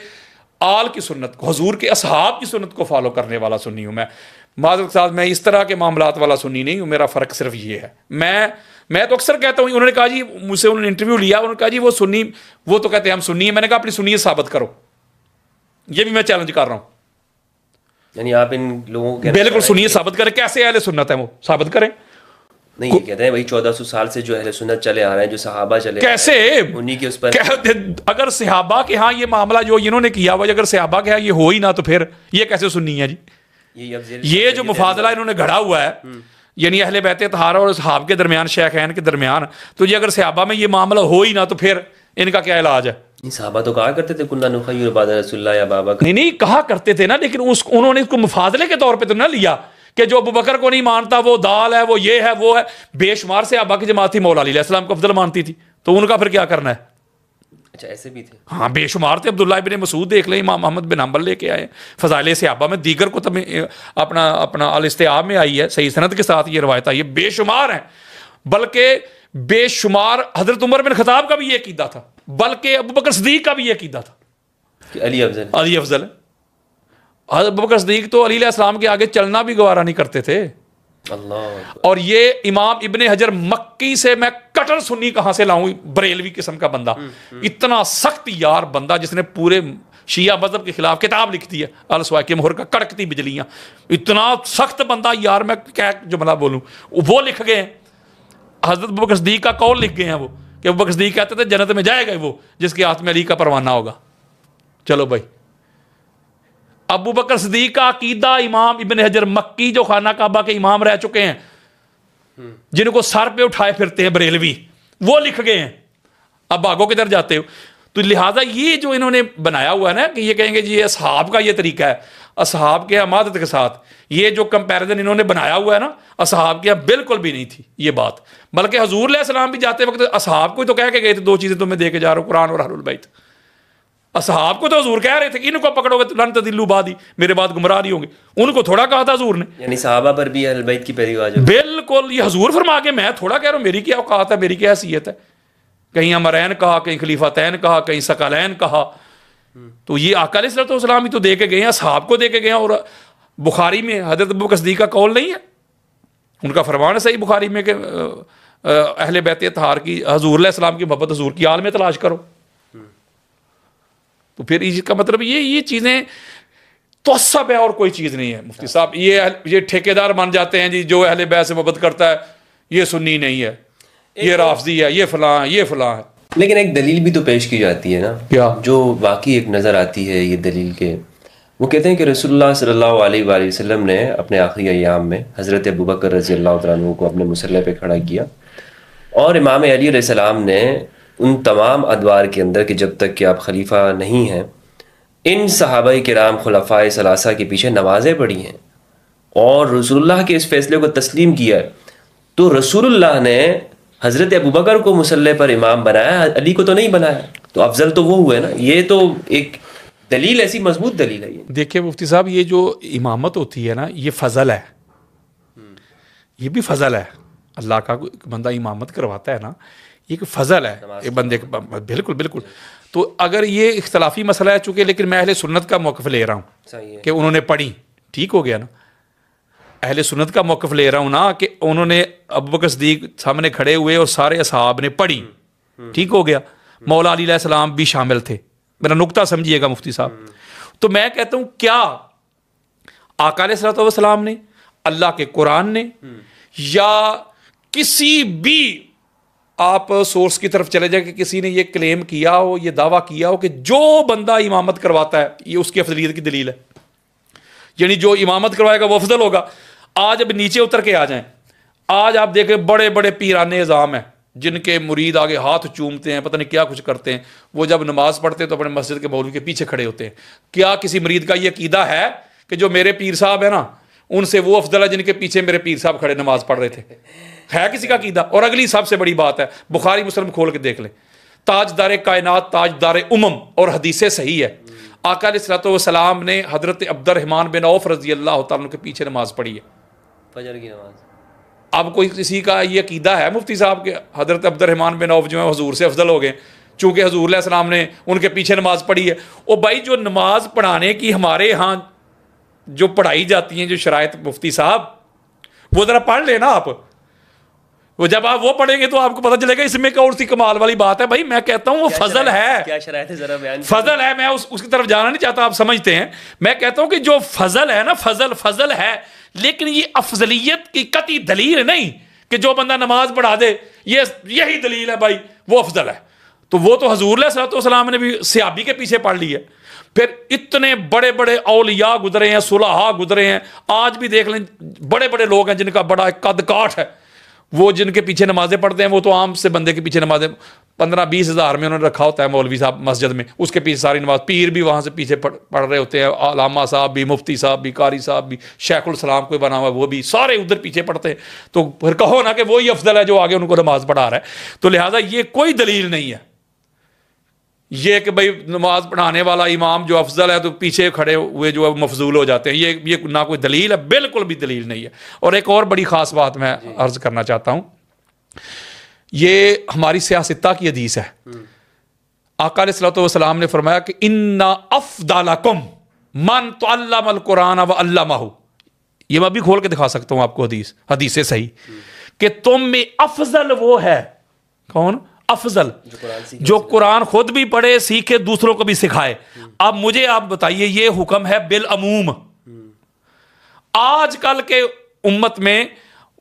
آل کی سنت کو، حضور کے اصحاب کی سنت کو فالو کرنے والا سنی ہوں. میں معذرت کے ساتھ میں اس طرح کے معاملات والا سنی نہیں ہوں. میرا فرق صرف یہ ہے. میں تو اکثر کہتا ہوں، انہوں نے کہا جی مجھ سے، انہوں نے انٹرویو لیا، انہوں نے کہا جی وہ سنی، وہ تو کہتے ہیں ہم سنی ہیں. میں نے کہا اپنی سنیت ثابت کرو. یہ بھی میں چیلنج کر رہا ہوں. یعنی آپ ان لوگوں کو بالکل سنیت ثابت کریں. کیسے اہل سنت ہیں وہ ثابت کریں. نہیں، یہ کہتے ہیں وہی 1400 سال سے جو اہل سنت چلے آ رہے ہیں، جو صحابہ چلے، کیسے انہی کے اس پر اگر صحابہ کے ہاں یہ معاملہ جو انہوں نے کیا ہوا، اگر صحابہ کے ہاں یہ ہو ہی نہ تو پھر یہ کیسے سنی ہے جی؟ یہ جو مفاضلہ انہوں نے گھڑا ہوا ہے، یعنی اہل بیت طہارہ اور اصحاب کے درمیان، شیخین کے درمیان، تو یہ اگر صحابہ میں یہ معاملہ ہو ہی نہ تو پھر ان کا کیا علاج ہے؟ صحابہ تو کہا کرتے تھے کنہ نخیر بعد رسول اللہ یا بابا. نہیں کہا کرتے تھے نا، لیکن انہوں نے اس کو مفاضلے کے طور پہ تو نہ لیا کہ جو ابو بکر کو نہیں مانتا وہ دال ہے، وہ یہ ہے، وہ ہے. بے شمار صحابہ کی جماعت تھی مولا علی علیہ السلام کو افضل مانتی تھی، تو ان کا پھر کیا کرنا ہے؟ اچھا ایسے بھی تھے؟ ہاں بے شمار تھے. عبداللہ ابن مسعود دیکھ لیں، امام محمد بن حنبل لے کے آئے فضائل صحابہ میں، دیگر کتب میں اپنا الاستیاب میں آئی ہے، صحیح سند کے ساتھ یہ روایت آئی ہے. بے شمار ہیں، بلکہ بے شمار. حضرت عمر بن خطاب کا بھی یہ عقیدہ تھا، بلکہ ابو بکر صدیق کا بھی یہ عقیدہ تھا کہ علی افضل ہے. حضرت ابو بکر صدیق تو علی علیہ السلام کے آگے چلنا بھی گوارا نہیں کرتے تھے. اللہ. اور یہ امام ابن حجر مکی سے میں کٹر سنی کہاں سے لاؤں؟ بریلوی قسم کا بندہ، اتنا سخت یار بندہ جس نے پورے شیعہ مذہب کے خلاف کتاب لکھ دی ہے، السواق مہر کا کڑکتی بجلیاں. اتنا سخت بندہ یار، میں کیا جملہ بولوں، وہ لکھ گئے ہیں. حضرت ابو بکر صدیق کا قول لکھ گئے ہیں وہ، کہ ابو بکر صدیق کہتے تھے جنت میں جائے گا وہ جس کے ہاتھ میں علی کا پروانہ ہوگا. چلو بھائی، ابو بکر صدیق کا عقیدہ امام ابن حجر مکی جو خانہ کعبہ کے امام رہ چکے ہیں، جن کو سر پہ اٹھائے پھرتے ہیں بریلوی، وہ لکھ گئے ہیں. اب بھاگو کدھر جاتے ہو؟ تو لہٰذا یہ جو انہوں نے بنایا ہوا ہے نا کہ یہ کہیں گے جی اصحاب کا یہ طریقہ ہے، اصحاب کے عمادت کے ساتھ یہ جو کمپیریزن انہوں نے بنایا ہوا ہے نا، اصحاب کے بالکل بھی نہیں تھی یہ بات. بلکہ حضور علیہ السلام بھی جاتے وقت اصحاب کو تو کہہ کے گئے تھے 2 چیزیں تمہیں دے کے جا رہا ہوں، قرآن اور اہل البیت. اصحاب کو تو حضور کہہ رہے تھے کہ ان کو پکڑو گے لن تضلوا بعدی، میرے بعد گمراہ نہیں ہوں گے. ان کو تھوڑا کہا تھا حضور نے، یعنی صحابہ پر بھی اہل بیت کی پیروی واجب. بالکل. یہ حضور فرما کے میں تھوڑا کہہ رہا ہوں میری کیا اوقات ہے، میری کیا حیثیت ہے. کہیں امرین کہا، کہیں خلیفتین کہا، کہیں ثقلین کہا. تو یہ آقا علیہ الصلوۃ والسلام ہی تو دے کے گئے ہیں، اصحاب کو دے کے گئے ہیں. اور بخاری میں حضرت ابو بکر صدیق کا قول نہیں ہے، ان کا فرمان ہے صحیح بخاری میں کہ اہل بیت اطہار کی، حضور علیہ السلام کی محبت حضور کی آل میں تلاش کرو. تو پھر اس کا مطلب یہ چیزیں توسب ہے اور کوئی چیز نہیں ہے مفتی صاحب. یہ ٹھیکیدار بن جاتے ہیں جی جو اہل بیت سے محبت کرتا ہے یہ سنی نہیں ہے, یہ رافضی ہے, یہ فلاں ہے, یہ فلاں ہے. لیکن ایک دلیل بھی تو پیش کی جاتی ہے نا, کیا؟ جو واقعی ایک نظر آتی ہے یہ دلیل کے, وہ کہتے ہیں کہ رسول اللہ صلی اللہ علیہ وآلہ وسلم نے اپنے آخری ایام میں حضرت ابوبکر رضی اللہ تعالیٰ عنہ کو اپنے مصلی پہ کھڑا کیا, اور امام علی علیہ السلام نے ان تمام ادوار کے اندر کہ جب تک کہ آپ خلیفہ نہیں ہیں ان صحابہ کرام خلفائے ثلاثہ کے پیچھے نمازیں پڑھی ہیں, اور رسول اللہ کے اس فیصلے کو تسلیم کیا ہے. تو رسول اللہ نے حضرت ابوبکر کو مصلی پر امام بنایا, علی کو تو نہیں بنایا, تو افضل تو وہ ہوئے نا. یہ تو ایک دلیل ایسی مضبوط دلیل ہے. یہ دیکھیں مفتی صاحب, یہ جو امامت ہوتی ہے نا یہ فضل ہے, یہ بھی فضل ہے. اللہ کا بندہ امامت کرواتا ہے نا یہ ایک فضل ہے ایک بندے کا. بالکل بالکل. تو اگر یہ اختلافی مسئلہ ہے چونکہ, لیکن میں اہل سنت کا موقف لے رہا ہوں کہ انہوں نے پڑھی, ٹھیک ہو گیا نا. اہل سنت کا موقف لے رہا ہوں نا کہ انہوں نے ابوبکر صدیق سامنے کھڑے ہوئے اور سارے اصحاب نے پڑھی, ٹھیک ہو گیا. مولا علی علیہ السلام بھی شامل تھے. میرا نقطہ سمجھیے گا مفتی صاحب. تو میں کہتا ہوں کیا آقا علیہ الصلوۃ والسلام نے, اللہ کے قرآن نے, یا کسی بھی آپ سورس کی طرف چلے جائیں کہ کسی نے یہ کلیم کیا ہو, یہ دعویٰ کیا ہو کہ جو بندہ امامت کرواتا ہے یہ اس کی افضلیت کی دلیل ہے, یعنی جو امامت کروائے گا وہ افضل ہوگا. آج اب نیچے اتر کے آ جائیں, آج آپ دیکھیں بڑے بڑے پیرانے نظام ہیں جن کے مرید آگے ہاتھ چومتے ہیں, پتہ نہیں کیا کچھ کرتے ہیں. وہ جب نماز پڑھتے ہیں تو اپنے مسجد کے مولوی کے پیچھے کھڑے ہوتے ہیں. کیا کسی مرید کا یہ عقیدہ ہے کہ جو میرے پیر صاحب ہے نا ان سے وہ افضل ہے جن کے پیچھے میرے پیر صاحب کھڑے نماز پڑھ رہے تھے؟ ہے کسی کا عقیدہ؟ اور اگلی سب سے بڑی بات ہے, بخاری مسلم کھول کے دیکھ لیں, تاجدار کائنات تاجدار امم اور حدیثیں صحیح ہے, آقا علیہ الصلوۃ والسلام نے حضرت عبد الرحمن بن عوف رضی اللہ تعالیٰ عنہ کے پیچھے نماز پڑھی ہے, فجر کی نماز. اب کوئی کسی کا یہ عقیدہ ہے مفتی صاحب کہ حضرت عبد الرحمن بن عوف جو ہیں حضور سے افضل ہو گئے چونکہ حضور علیہ السلام نے ان کے پیچھے نماز پڑھی ہے؟ او بھائی, جو نماز پڑھانے کی ہمارے ہاں جو پڑھائی جاتی ہیں جو شرائط مفتی صاحب, وہ ذرا پڑھ لینا آپ. وہ جب آپ وہ پڑھیں گے تو آپ کو پتہ چلے گا اس میں کون سی کمال والی بات ہے. بھائی میں کہتا ہوں وہ فضل ہے, کیا شرائط ہے ذرا بیان, فضل ہے. میں اس کی طرف جانا نہیں چاہتا, آپ سمجھتے ہیں. میں کہتا ہوں کہ جو فضل ہے نا, فضل ہے, لیکن یہ افضلیت کی قطعی دلیل نہیں کہ جو بندہ نماز پڑھا دے یہی دلیل ہے بھائی وہ افضل ہے. تو وہ تو حضور علیہ الصلوۃ والسلام نے بھی صحابی کے پیچھے پڑھ لی ہے. پھر اتنے بڑے بڑے اولیاء گزرے ہیں, صلحاء گزرے ہیں, آج بھی دیکھ لیں بڑے بڑے لوگ ہیں جن کا بڑا قد کاٹ ہے, وہ جن کے پیچھے نمازیں پڑھتے ہیں وہ تو عام سے بندے کے پیچھے نمازیں 15-20 ہزار میں انہوں نے رکھا ہوتا ہے مولوی صاحب مسجد میں, اس کے پیچھے ساری نماز, پیر بھی وہاں سے پیچھے پڑھ رہے ہوتے ہیں, علامہ صاحب بھی, مفتی صاحب بھی, قاری صاحب بھی, شیخ الاسلام کوئی بنا ہوا ہے وہ بھی, سارے ادھر پیچھے پڑھتے ہیں. تو پھر کہو نا کہ وہی افضل ہے جو آگے ان کو نماز پڑھا رہا ہے. تو لہٰذا یہ کوئی دلیل نہیں ہے یہ کہ بھائی نماز پڑھانے والا امام جو افضل ہے تو پیچھے کھڑے ہوئے جو ہے مفضول ہو جاتے ہیں. یہ نہ کوئی دلیل ہے, بالکل بھی دلیل نہیں ہے. اور ایک اور بڑی خاص بات میں عرض کرنا چاہتا ہوں, یہ ہماری سیاستہ کی حدیث ہے. آقا علیہ الصلوۃ والسلام نے فرمایا کہ انا افضلکم من تعلم القرآن وعلمہ. یہ میں بھی کھول کے دکھا سکتا ہوں آپ کو حدیث صحیح, کہ تم میں افضل وہ ہے, کون افضل؟ جو قرآن خود بھی پڑھے, سیکھے, دوسروں کو بھی سکھائے. اب مجھے آپ بتائیے, یہ حکم ہے بالعموم. آج کل کے امت میں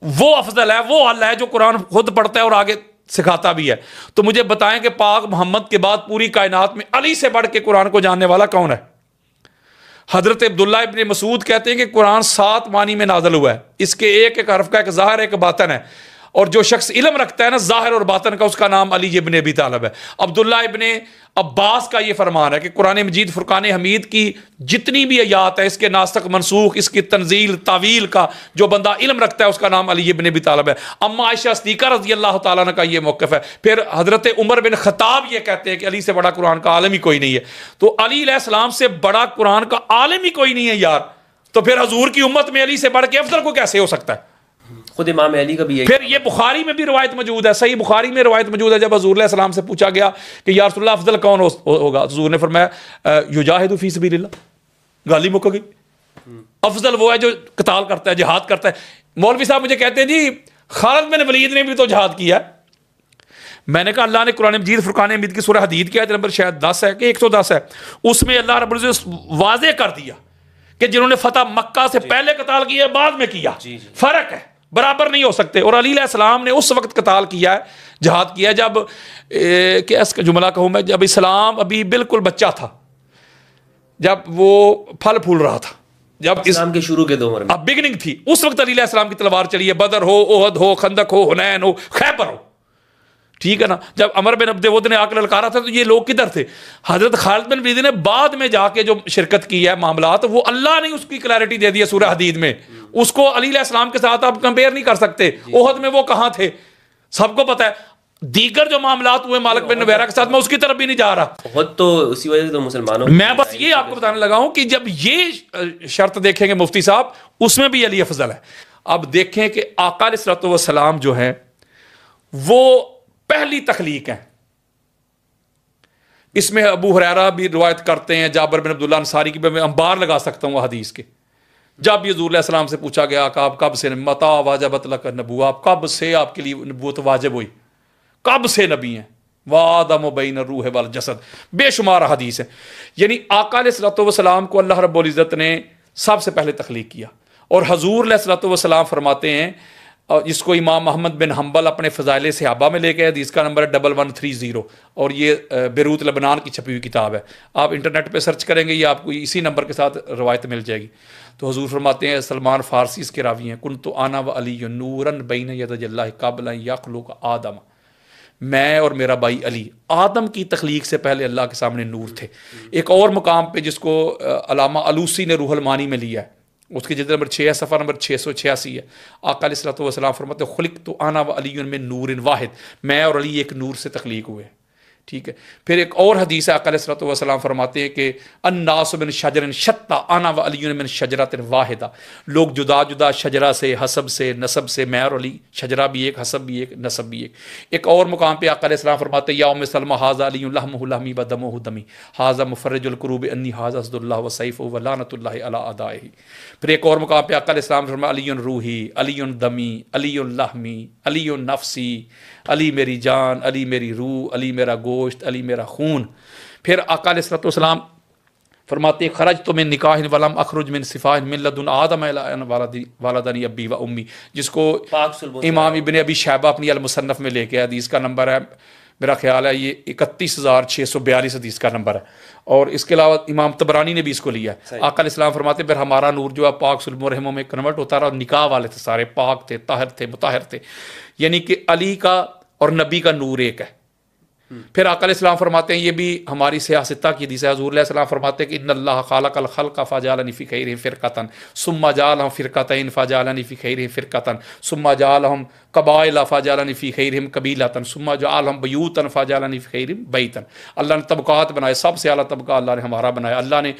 وہ افضل ہے, وہ اللہ ہے جو قرآن خود پڑھتا ہے اور آگے سکھاتا بھی ہے. تو مجھے بتائیں کہ پاک محمد کے بعد پوری کائنات میں علی سے بڑھ کے قرآن کو جاننے والا کون ہے؟ حضرت عبداللہ ابن مسعود کہتے ہیں کہ قرآن 7 معنی میں نازل ہوا ہے. اس کے ایک ایک حرف کا ایک ظاہر ایک باطن ہے, اور جو شخص علم رکھتا ہے نا ظاہر اور باطن کا, اس کا نام علی ابن ابی طالب ہے. عبداللہ ابن عباس کا یہ فرمان ہے کہ قرآن مجید فرقان حمید کی جتنی بھی آیات ہے, اس کے ناسخ منسوخ, اس کی تنزیل تعویل کا جو بندہ علم رکھتا ہے اس کا نام علی ابن ابی طالب ہے. اما عائشہ صدیقہ رضی اللہ تعالیٰ عنہ کا یہ موقف ہے. پھر حضرت عمر بن خطاب یہ کہتے ہیں کہ علی سے بڑا قرآن کا عالم ہی کوئی نہیں ہے. تو علی علیہ السلام سے بڑا قرآن کا عالم ہی کوئی نہیں ہے یار, تو پھر حضور کی امت میں علی سے بڑھ کے افضل کو کیسے ہو سکتا ہے؟ خود امام علی کا بھی ہے. پھر یہ بخاری میں بھی روایت موجود ہے, صحیح بخاری میں روایت موجود ہے, جب حضور علیہ السلام سے پوچھا گیا کہ یا رسول اللہ افضل کون ہوگا, حضور نے فرمایا یجاہد فی سبیل اللہ. گالی مک گئی, افضل وہ ہے جو قتال کرتا ہے, جہاد کرتا ہے. مولوی صاحب مجھے کہتے ہیں جی خالد بن ولید نے بھی تو جہاد کیا. میں نے کہا اللہ نے قرآن مجید فرقان حمید کی سورہ حدید کی آیت نمبر شاید 10 ہے کہ 110 ہے, اس میں اللہ رب العزت واضح کر دیا کہ جنہوں نے فتح مکہ سے پہلے قتال کیا بعد میں کیا، فرق ہے، برابر نہیں ہو سکتے. اور علی علیہ السلام نے اس وقت قتال کیا ہے، جہاد کیا ہے جب کہ اس کا جملہ کہوں میں، جب اسلام ابھی بالکل بچہ تھا، جب وہ پھل پھول رہا تھا، جب اسلام کے شروع کے دور میں اب بگننگ تھی، اس وقت علی علیہ السلام کی تلوار چلی ہے. بدر ہو، احد ہو، خندق ہو، حنین ہو، خیبر ہو، ٹھیک ہے نا. جب عمر بن عبد ود نے آ کر للکارا تھا تو یہ لوگ کدھر تھے؟ حضرت خالد بن ولید نے بعد میں جا کے جو شرکت کی ہے معاملات، وہ اللہ نے اس کی کلیئرٹی دے دی ہے سورہ حدید میں. اس کو علی علیہ السلام کے ساتھ آپ کمپیئر نہیں کر سکتے. احد میں وہ کہاں تھے سب کو پتہ ہے. دیگر جو معاملات ہوئے مالک بن نویرہ کے ساتھ، میں اس کی طرف بھی نہیں جا رہا. بہت تو اسی وجہ سے تو مسلمانوں، میں بس یہ آپ کو بتانے لگا ہوں کہ جب یہ شرط دیکھیں گے مفتی صاحب، اس میں بھی علی افضل ہے. اب دیکھیں کہ آقا علیہ الصلوۃ والسلام جو ہیں وہ پہلی تخلیق ہیں. اس میں ابو ہریرہ بھی روایت کرتے ہیں، جابر بن عبداللہ انصاری کی، میں انبار لگا سکتا ہوں حدیث کے. جب یہ حضور علیہ السلام سے پوچھا گیا کہ آپ کب سے متا واجبت لک النبوۃ، آپ کب سے آپ کے لیے نبوت واجب ہوئی، کب سے نبی ہیں؟ وآدم بین الروح والجسد، بے شمار حدیث ہیں. یعنی آقا علیہ الصلوۃ والسلام کو اللہ رب العزت نے سب سے پہلے تخلیق کیا. اور حضور علیہ الصلوۃ والسلام فرماتے ہیں، جس کو امام محمد بن حنبل اپنے فضائل صحابہ میں لے کے، حدیث کا نمبر ہے 1130، اور یہ بیروت لبنان کی چھپی ہوئی کتاب ہے. آپ انٹرنیٹ پہ سرچ کریں گے، یہ آپ کو اسی نمبر کے ساتھ روایت مل جائے گی. تو حضور فرماتے ہیں، سلمان فارسی اس کے راوی ہیں، کنت انا وعلی نورا بین یدی اللہ قبل ان یخلق آدم، میں اور میرا بھائی علی آدم کی تخلیق سے پہلے اللہ کے سامنے نور تھے. ایک اور مقام پہ جس کو علامہ علوسی نے روح المعانی میں لیا ہے، اس کی جلد نمبر 6 ہے، صفحہ نمبر 686 ہے. آقا علیہ الصلوۃ والسلام فرماتے ہیں، خلقت انا وعلی من نور واحد، میں اور علی ایک نور سے تخلیق ہوئے. ٹھیک ہے. پھر ایک اور حدیث ہے، آقا علیہ الصلوۃ والسلام فرماتے ہیں کہ الناس من شجر شتى انا وعلی من شجرۃ واحدہ، لوگ جدا جدا شجرہ سے، حسب سے، نسب سے، میں اور علی شجرہ بھی ایک، حسب بھی ایک، نسب بھی ایک. ایک اور مقام پہ آقا علیہ السلام فرماتے ہیں، یا ام سلمہ ھذا علی لحمہ لحمی ودمہ دمی، ھذا مفرج الکروب انی ھذا اسد اللہ وسیفہ ولعنۃ اللہ علی اعدائہ. پھر ایک اور مقام پہ آقا علیہ السلام فرماتے ہیں، علی روحی، علی دمی، علی لحمی، علی نفسی، علی میری جان، علی میری روح، علی میرا گوشت، علی میرا خون. پھر آقا علیہ الصلوۃ والسلام فرماتے ہیں، خرجت من نکاح ولم اخرج من صفاء من لدن آدم الی والدنی ابی و امی، جس کو امام ابن ابی شیبہ اپنی المصنف میں لے کے، حدیث کا نمبر ہے میرا خیال ہے یہ 31642 حدیث کا نمبر ہے. اور اس کے علاوہ امام طبرانی نے بھی اس کو لیا ہے. آقا علیہ السلام فرماتے ہیں، پھر ہمارا نور جو ہے پاک سلم و رحموں میں کنورٹ ہوتا رہا، اور نکاح والے تھے، سارے پاک تھے، طاہر تھے، مطہر تھے. یعنی کہ علی کا اور نبی کا نور ایک ہے. پھر آقا علیہ السلام فرماتے ہیں، یہ بھی ہماری سیاستہ کی حدیث ہے، حضور علیہ السلام فرماتے ہیں کہ ان اللہ خالق الخلق فجعلنی فی خیرہم فرقۃ ثم جعلہم فرقتین فجعلنی فی خیرہم فرقۃ ثم جعلہم قبائل فجعلنی فی خیرہم قبیلۃ ثم جعلہم بیوتا فجعلنی فی خیرہم بیتا. اللہ نے طبقات بنائے، سب سے اعلیٰ طبقہ اللہ نے ہمارا بنایا. اللہ نے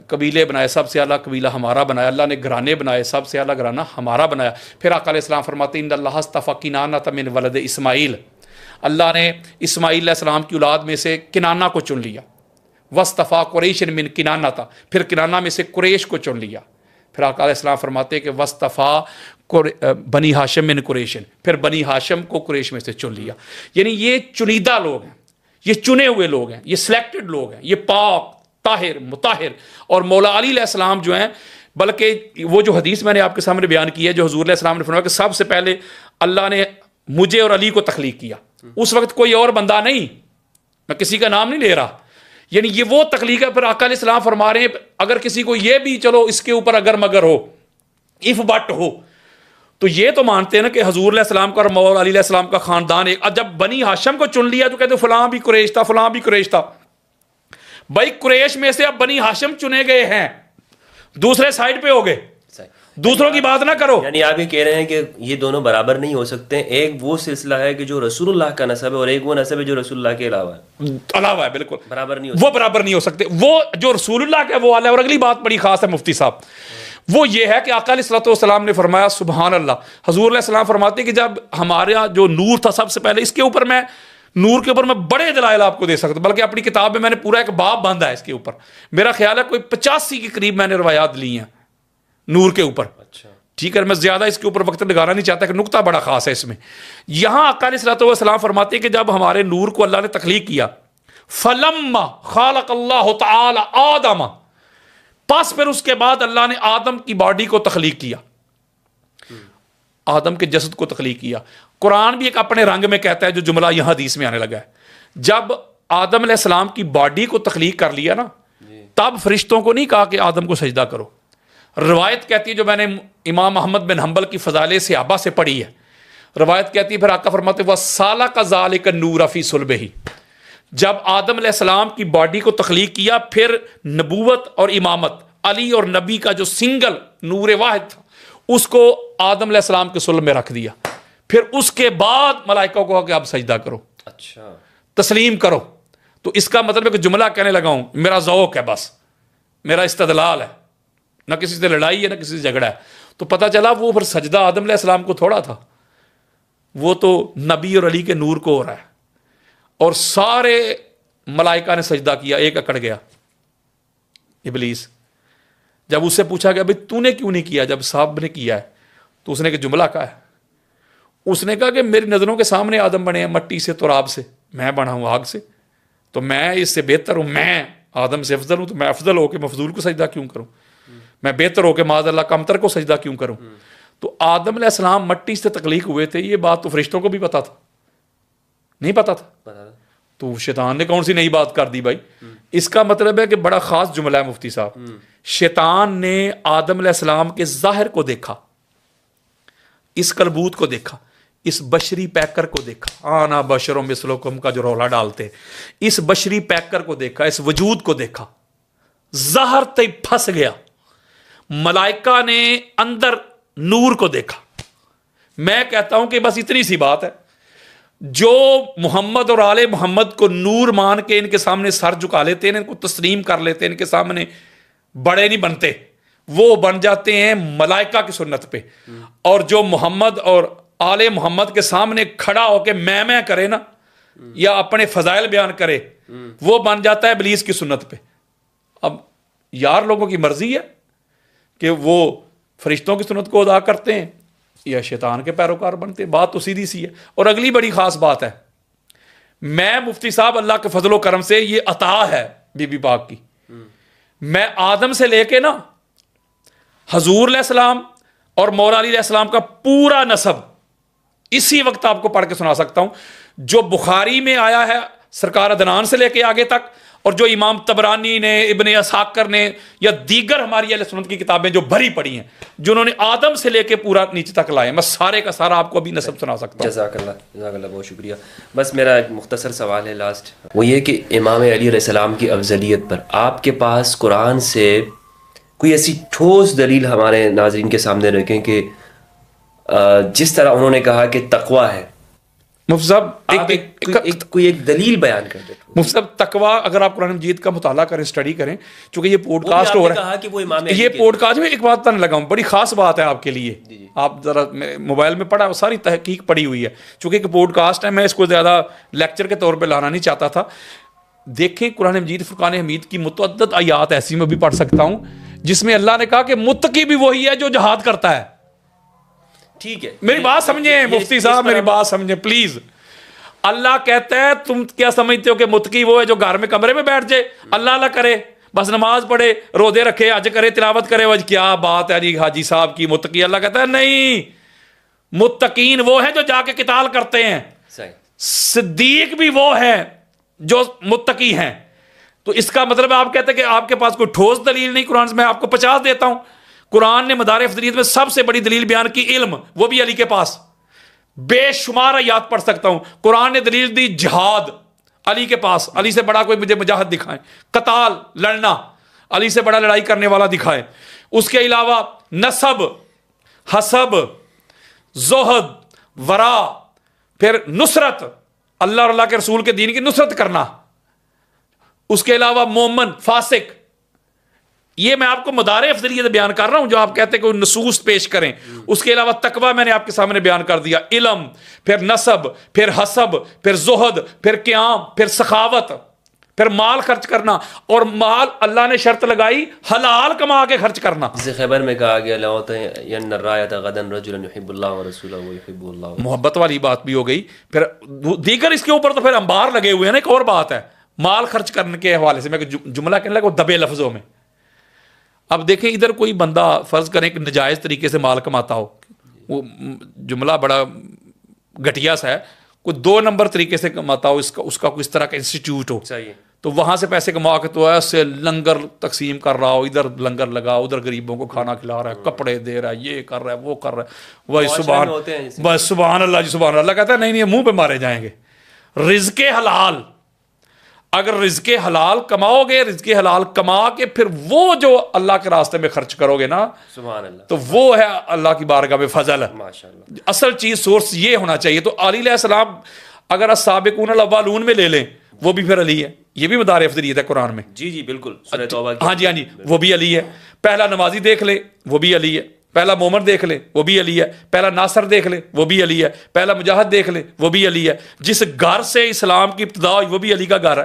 قبیلے بنائے، سب سے اعلیٰ قبیلہ ہمارا بنایا. اللہ نے گھرانے بنائے، سب سے اعلیٰ گھرانہ ہمارا بنایا. پھر آقا علیہ السلام فرماتے ہیں، ان اللہ اصطفی کنانۃ من ولد اسماعیل، اللہ نے اسماعیل علیہ السلام کی اولاد میں سے کنانہ کو چن لیا. واصطفی قریش من کنانۃ، پھر کنانہ میں سے قریش کو چن لیا. پھر آقا علیہ السلام فرماتے ہیں کہ واصطفی بنی ہاشم من قریش، پھر بنی ہاشم کو قریش میں سے چن لیا. یعنی یہ چنیدہ لوگ ہیں، یہ چنے ہوئے لوگ ہیں، یہ سلیکٹڈ لوگ ہیں، یہ پاک، طاہر، مطہر. اور مولا علی علیہ السلام جو ہیں، بلکہ وہ جو حدیث میں نے آپ کے سامنے بیان کی ہے، جو حضور علیہ السلام نے فرمایا کہ سب سے پہلے اللہ نے مجھے اور علی کو تخلیق کیا، اس وقت کوئی اور بندہ نہیں، میں کسی کا نام نہیں لے رہا. یعنی یہ وہ تخلیق ہے. پھر آقا علیہ السلام فرما رہے ہیں، اگر کسی کو یہ بھی چلو اس کے اوپر اگر مگر ہو، اف بٹ ہو، تو یہ تو مانتے ہیں نا کہ حضور علیہ السلام کا اور مولا علی علیہ السلام کا خاندان ایک. جب بنی ہاشم کو چن لیا تو کہتے فلاں بھی قریش تھا، فلاں بھی قریش تھا. بھائی قریش میں سے اب بنی ہاشم چنے گئے ہیں، دوسرے سائڈ پہ ہو گئے، دوسروں کی بات نہ کرو. یعنی آپ یہ کہہ رہے ہیں کہ یہ دونوں برابر نہیں ہو سکتے. ایک وہ سلسلہ ہے کہ جو رسول اللہ کا نسب ہے، اور ایک وہ نسب ہے جو رسول اللہ کے علاوہ ہے. بالکل برابر نہیں وہ برابر نہیں ہو سکتے. وہ جو رسول اللہ کا وہ والا ہے. اور اگلی بات بڑی خاص ہے مفتی صاحب، وہ یہ ہے کہ آقا علیہ الصلوۃ والسلام نے فرمایا، سبحان اللہ، حضور علیہ السلام فرماتے ہیں کہ جب ہمارا جو نور تھا سب سے پہلے، اس کے اوپر میں نور کے اوپر میں بڑے دلائل آپ کو دے سکتا ہوں، بلکہ اپنی کتاب میں میں نے پورا ایک باب باندھا ہے اس کے اوپر. میرا خیال ہے کوئی 85 کے قریب میں نے روایات لی ہیں نور کے اوپر. اچھا ٹھیک ہے، میں زیادہ اس کے اوپر وقت لگانا نہیں چاہتا کہ نقطہ بڑا خاص ہے اس میں. یہاں آقا علیہ الصلوۃ والسلام فرماتے ہیں کہ جب ہمارے نور کو اللہ نے تخلیق کیا، فلما خالق اللہ تعالی آدم، پس پھر اس کے بعد اللہ نے آدم کی باڈی کو تخلیق کیا، آدم کے جسد کو تخلیق کیا۔ قرآن بھی ایک اپنے رنگ میں کہتا ہے جو جملہ یہاں حدیث میں آنے لگا ہے، جب آدم علیہ السلام کی باڈی کو تخلیق کر لیا نا، تب فرشتوں کو نہیں کہا کہ آدم کو سجدہ کرو۔ روایت کہتی ہے، جو میں نے امام محمد بن حنبل کی فضائل صحابہ سے پڑھی ہے، روایت کہتی ہے پھر آقا فرماتے وہ سالہ کا ذالک النور فی صلبہ، جب آدم علیہ السلام کی باڈی کو تخلیق کیا، پھر نبوت اور امامت، علی اور نبی کا جو سنگل نور واحد تھا، اس کو آدم علیہ السلام کے صلب میں رکھ دیا۔ پھر اس کے بعد ملائکہ کو کہا کہ اب سجدہ کرو، اچھا تسلیم کرو۔ تو اس کا مطلب ہے کہ جملہ کہنے لگا ہوں، میرا ذوق ہے، بس میرا استدلال ہے، نہ کسی سے لڑائی ہے نہ کسی سے جھگڑا ہے۔ تو پتہ چلا وہ پھر سجدہ آدم علیہ السلام کو تھوڑا تھا، وہ تو نبی اور علی کے نور کو ہو رہا ہے۔ اور سارے ملائکہ نے سجدہ کیا، ایک اکڑ گیا، ابلیس۔ جب اس سے پوچھا گیا بھئی تو نے کیوں نہیں کیا، جب صاحب نے کیا ہے، تو اس نے کہ جملہ کہا ہے، اس نے کہا کہ میری نظروں کے سامنے آدم بنے ہیں مٹی سے، تراب سے، میں بنا ہوں آگ سے، تو میں اس سے بہتر ہوں، میں آدم سے افضل ہوں، تو میں افضل ہو کے مفضول کو سجدہ کیوں کروں، میں بہتر ہو کے معاذ اللہ کمتر کو سجدہ کیوں کروں۔ تو آدم علیہ السلام مٹی سے تخلیق ہوئے تھے، یہ بات تو فرشتوں کو بھی پتا تھا، نہیں پتا تھا؟ تو شیطان نے کون سی نئی بات کر دی بھائی؟ اس کا مطلب ہے کہ بڑا خاص جملہ ہے مفتی صاحب، شیطان نے آدم علیہ السلام کے ظاہر کو دیکھا، اس کلبوت کو دیکھا، اس بشری پیکر کو دیکھا، آنا بشروں مثلکم کا جو رولا ڈالتے، اس بشری پیکر کو دیکھا، اس وجود کو دیکھا، ظاہر تے پھنس گیا۔ ملائکہ نے اندر نور کو دیکھا۔ میں کہتا ہوں کہ بس اتنی سی بات ہے، جو محمد اور آل محمد کو نور مان کے ان کے سامنے سر جھکا لیتے ہیں، ان کو تسلیم کر لیتے ہیں، ان کے سامنے بڑے نہیں بنتے، وہ بن جاتے ہیں ملائکہ کی سنت پہ۔ اور جو محمد اور آل محمد کے سامنے کھڑا ہو کے میں کرے نا، یا اپنے فضائل بیان کرے، وہ بن جاتا ہے ابلیس کی سنت پہ۔ اب یار لوگوں کی مرضی ہے کہ وہ فرشتوں کی سنت کو ادا کرتے ہیں یا شیطان کے پیروکار بنتے ہیں، بات تو سیدھی سی ہے۔ اور اگلی بڑی خاص بات ہے، میں مفتی صاحب اللہ کے فضل و کرم سے یہ عطا ہے بی بی پاک کی، میں آدم سے لے کے نا حضور علیہ السلام اور مولا علی علیہ السلام کا پورا نسب اسی وقت آپ کو پڑھ کے سنا سکتا ہوں، جو بخاری میں آیا ہے سرکار عدنان سے لے کے آگے تک، اور جو امام طبرانی نے، ابن اسحاق نے، یا دیگر ہماری اہل سنت کی کتابیں جو بھری پڑی ہیں، جنہوں نے آدم سے لے کے پورا نیچے تک لائے، میں سارے کا سارا آپ کو ابھی نسب سنا سکتا ہوں۔ جزاک اللہ بہت شکریہ۔ بس میرا ایک مختصر سوال ہے لاسٹ، وہ یہ کہ امام علی علیہ السلام کی افضلیت پر آپ کے پاس قرآن سے کوئی ایسی ٹھوس دلیل ہمارے ناظرین کے سامنے رکھیں کہ جس طرح انہوں نے کہا کہ تقوی ہے، مفتی صاحب کوئی ایک دلیل بیان کر دیں۔ مفتی صاحب تقویٰ، اگر آپ قرآن مجید کا مطالعہ کریں، اسٹڈی کریں، چونکہ یہ پوڈ کاسٹ ہو رہا ہے، یہ پوڈ کاسٹ میں ایک بات بتانے لگا ہوں، بڑی خاص بات ہے آپ کے لیے، آپ ذرا موبائل میں پڑھا، ساری تحقیق پڑی ہوئی ہے، چونکہ ایک پوڈ کاسٹ ہے، میں اس کو زیادہ لیکچر کے طور پہ لانا نہیں چاہتا تھا۔ دیکھیں قرآن مجید فرقان حمید کی متعدد آیات ایسی میں بھی پڑھ سکتا ہوں جس میں اللہ نے کہا کہ متقی بھی وہی ہے جو جہاد کرتا ہے۔ ٹھیک ہے، میری بات سمجھیں مفتی صاحب، میری بات سمجھیں پلیز۔ اللہ کہتا ہے تم کیا سمجھتے ہو کہ متقی وہ ہے جو گھر میں کمرے میں بیٹھ جائے، اللہ کرے، بس نماز پڑھے، روزے رکھے، حج کرے، تلاوت کرے، وج کیا بات ہے جی حاجی صاحب کی متقی؟ اللہ کہتا ہے نہیں، متقین وہ ہیں جو جا کے قتال کرتے ہیں، صدیق بھی وہ ہیں جو متقی ہیں۔ تو اس کا مطلب آپ کہتے ہیں کہ آپ کے پاس کوئی ٹھوس دلیل نہیں قرآن سے، میں آپ کو 50 دیتا ہوں۔ قرآن نے مدار افضلیت میں سب سے بڑی دلیل بیان کی علم، وہ بھی علی کے پاس، بے شمار آیات پڑھ سکتا ہوں۔ قرآن نے دلیل دی جہاد، علی کے پاس، علی سے بڑا کوئی مجھے مجاہد دکھائیں۔ قتال، لڑنا، علی سے بڑا لڑائی کرنے والا دکھائے۔ اس کے علاوہ نسب، حسب، زہد، ورا، پھر نصرت، اللہ اور اللہ کے رسول کے دین کی نصرت کرنا، اس کے علاوہ مومن، فاسق، یہ میں آپ کو مدار افضلیت بیان کر رہا ہوں جو آپ کہتے ہیں کہ نصوص پیش کریں۔ اس کے علاوہ تقوی میں نے آپ کے سامنے بیان کر دیا، علم، پھر نسب، پھر حسب، پھر زہد، پھر قیام، پھر سخاوت، پھر مال خرچ کرنا، اور مال اللہ نے شرط لگائی حلال کما کے خرچ کرنا۔ جسے خیبر میں کہا گیا لَأُعْطِيَنَّ الرَّايَةَ غَدًا رَجُلًا يُحِبُّ اللَّهَ وَرَسُولَهُ وَيُحِبُّهُ اللَّهُ، محبت والی بات بھی ہو گئی۔ پھر دیگر اس کے اوپر تو پھر انبار لگے ہوئے ہیں نا، ایک اور بات ہے مال خرچ کرنے کے حوالے سے، میں جملہ کہنے لگا وہ دبے لفظوں میں، اب دیکھیں ادھر کوئی بندہ فرض کریں کہ نجائز طریقے سے مال کماتا ہو, وہ جملہ بڑا گھٹیا سا ہے, کوئی 2 نمبر طریقے سے کماتا ہو, اس کا کوئی اس طرح کا انسٹیٹیوٹ ہو, تو وہاں سے پیسے کما کے تو ایسے لنگر تقسیم کر رہا ہو, ادھر لنگر لگا, ادھر غریبوں کو کھانا کھلا رہا ہے, کپڑے دے رہا ہے, یہ کر رہا ہے, وہ کر رہا ہے, وہی سبحان اللہ جی سبحان اللہ کہتا ہے. نہیں منہ پہ مارے جائیں گے. رزق حلال, اگر رزق حلال کماؤ گے, رزق حلال کما کے پھر وہ جو اللہ کے راستے میں خرچ کرو گے نا, سبحان اللہ, تو وہ ہے اللہ کی بارگاہ میں فضل. ماشاءاللہ اصل چیز سورس یہ ہونا چاہیے. تو علی علیہ السلام اگر السابقون الاولون میں لے لیں, وہ بھی پھر علی ہے, یہ بھی مدار افضلیت ہے قرآن میں. جی بالکل, سورہ توبہ ہاں جی وہ بھی علی ہے. پہلا نمازی دیکھ لیں وہ بھی علی ہے, پہلا مومن دیکھ لیں وہ بھی علی ہے, پہلا ناصر دیکھ لیں وہ بھی علی ہے, پہلا مجاہد دیکھ لیں وہ بھی علی ہے. جس گھر سے اسلام کی ابتدا ہوئی وہ بھی علی کا گھر ہے,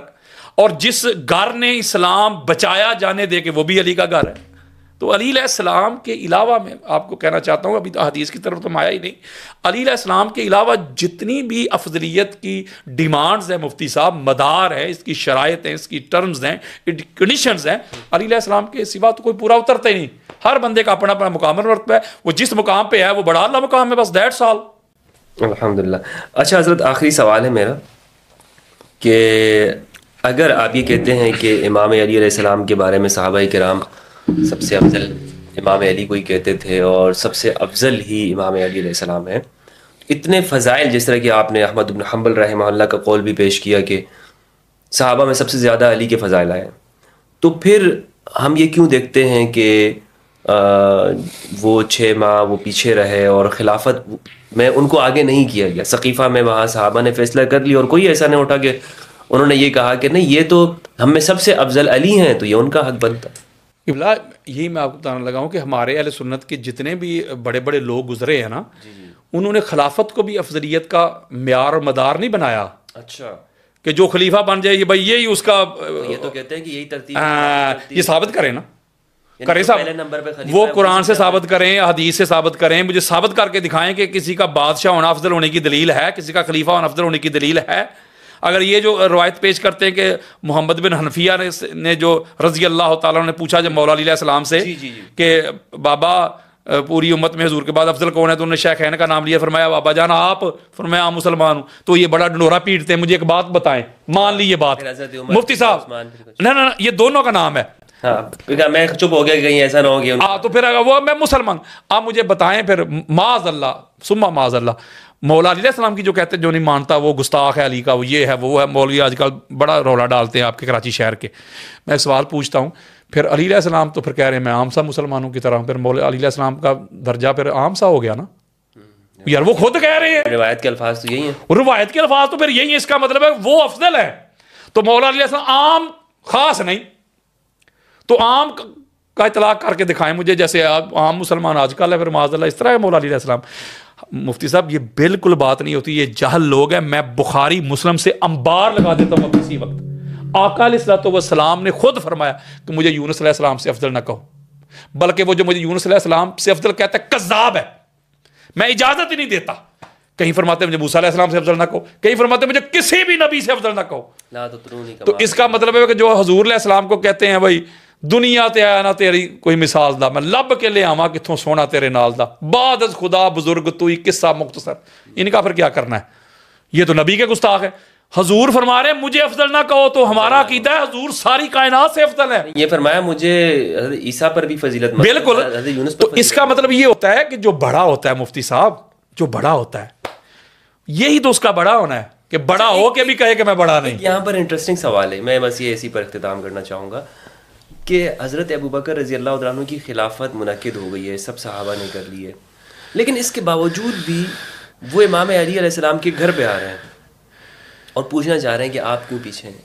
اور جس گھر نے اسلام بچایا جانے دے کے وہ بھی علی کا گھر ہے. تو علی علیہ السلام کے علاوہ میں آپ کو کہنا چاہتا ہوں, ابھی تو حدیث کی طرف تو میں آیا ہی نہیں, علی علیہ السلام کے علاوہ جتنی بھی افضلیت کی ڈیمانڈز ہیں مفتی صاحب, مدار ہے, اس کی شرائط ہیں, اس کی ٹرمز ہیں, کنڈیشنز ہیں, علی علیہ السلام کے سوا تو کوئی پورا اترتا ہی نہیں. ہر بندے کا اپنا اپنا مقام مرتبہ ہے, وہ جس مقام پہ ہے وہ بڑا اعلیٰ مقام ہے, بس دیٹس آل. الحمدللہ. اچھا حضرت, آخری سوال ہے میرا کہ اگر آپ یہ کہتے ہیں کہ امام علی علیہ السلام کے بارے میں صحابہ کرام سب سے افضل امام علی کو ہی کہتے تھے, اور سب سے افضل ہی امام علی علیہ السلام ہے, اتنے فضائل, جس طرح کہ آپ نے احمد بن حنبل رحمہ اللہ کا قول بھی پیش کیا کہ صحابہ میں سب سے زیادہ علی کے فضائل آئے, تو پھر ہم یہ کیوں دیکھتے ہیں کہ وہ 6 ماہ وہ پیچھے رہے اور خلافت میں ان کو آگے نہیں کیا گیا؟ سقیفہ میں وہاں صحابہ نے فیصلہ کر لیا اور کوئی ایسا نہیں اٹھا کہ انہوں نے یہ کہا کہ نہیں یہ تو ہم میں سب سے افضل علی ہیں, تو یہ ان کا حق بنتا. یہی میں آپ کو بتانا لگا ہوں کہ ہمارے اہل سنت کے جتنے بھی بڑے بڑے لوگ گزرے ہیں نا, انہوں نے خلافت کو بھی افضلیت کا معیار اور مدار نہیں بنایا. اچھا, کہ جو خلیفہ بن جائے یہ بھائی یہی اس کا, یہ تو کہتے ہیں کہ یہی ترتیب, یہ ثابت کریں نا, کریں صاحب, وہ قرآن سے ثابت کریں, حدیث سے ثابت کریں, مجھے ثابت کر کے دکھائیں کہ کسی کا بادشاہ ہونا افضل ہونے کی دلیل ہے, کسی کا خلیفہ ہونا افضل ہونے کی دلیل ہے. اگر یہ جو روایت پیش کرتے ہیں کہ محمد بن حنفیہ نے جو رضی اللہ تعالیٰ نے پوچھا جب مولا علی علیہ السلام سے کہ بابا پوری امت میں حضور کے بعد افضل کون ہے, تو انہوں نے شیخین کا نام لیا, فرمایا بابا جانا آپ, فرمایا عام مسلمان ہوں. تو یہ بڑا ڈنڈورا پیٹتے ہیں, مجھے ایک بات بتائیں, مان لی یہ بات مفتی صاحب, نہ یہ دونوں کا نام ہے. میں چپ ہو گیا کہ کہیں ایسا نہ ہو گیا, تو پھر وہ میں مسلمان, آپ مجھے بتائیں پھر معاذ اللہ ثم معاذ اللہ, مولا علی علیہ السلام کی جو کہتے ہیں جو نہیں مانتا وہ گستاخ ہے علی کا, وہ یہ ہے وہ ہے. مولوی آج کل بڑا رولا ڈالتے ہیں آپ کے کراچی شہر کے. میں سوال پوچھتا ہوں, پھر علی علیہ السلام تو پھر کہہ رہے ہیں میں عام سا مسلمانوں کی طرح ہوں, پھر مولا علی علیہ السلام کا درجہ پھر عام سا ہو گیا نا یار, وہ خود کہہ رہے ہیں. روایت کے الفاظ تو یہی ہیں, روایت کے الفاظ تو پھر یہی ہیں, اس کا مطلب ہے وہ افضل ہے. تو مولا علی علیہ السلام عام خاص نہیں, تو عام کا اطلاق کر کے دکھائیں مجھے, جیسے عام مسلمان آج کل ہے, پھر معاذ اللہ اس طرح ہے مولا علی علیہ السلام. مفتی صاحب یہ بالکل بات نہیں ہوتی, یہ جہل لوگ ہیں. میں بخاری مسلم سے انبار لگا دیتا ہوں کسی وقت. آقا علیہ الصلوۃ والسلام نے خود فرمایا کہ مجھے یونس علیہ السلام سے افضل نہ کہو, بلکہ وہ جو مجھے یونس علیہ السلام سے افضل کہتا ہے کذاب ہے, میں اجازت ہی نہیں دیتا. کہیں فرماتے مجھے موسیٰ علیہ السلام سے افضل نہ کہو, کہیں فرماتے مجھے کسی بھی نبی سے افضل نہ کہو. تو اس کا مطلب ہے کہ جو حضور علیہ السلام کو کہتے ہیں بھائی دنیا تے آیا نہ تیری کوئی مثال دا, میں لب کے لے آواں کتھوں سونا تیرے نال دا, بعد از خدا بزرگ توئی قصہ مختصر. ان کا پھر کیا کرنا ہے, یہ تو نبی کے گستاخ ہے. حضور فرما رہے ہیں مجھے افضل نہ کہو, تو ہمارا عقیدہ ہے حضور ساری کائنات سے افضل ہے. یہ فرمایا مجھے عیسیٰ پر بھی فضیلت, بالکل. تو اس کا مطلب یہ ہوتا ہے کہ جو بڑا ہوتا ہے مفتی صاحب, جو بڑا ہوتا ہے یہی تو اس کا بڑا ہونا ہے, کہ بڑا ہو کے بھی کہے کہ میں بڑا نہیں. یہاں پر انٹرسٹنگ سوال ہے, میں بس یہ اسی پر اختتام کرنا چاہوں گا کہ حضرت ابوبکر رضی اللہ عنہ کی خلافت منعقد ہو گئی ہے, سب صحابہ نے کر لی ہے, لیکن اس کے باوجود بھی وہ امام علی علیہ السلام کے گھر پہ آ رہے ہیں اور پوچھنا چاہ رہے ہیں کہ آپ کیوں پیچھے ہیں.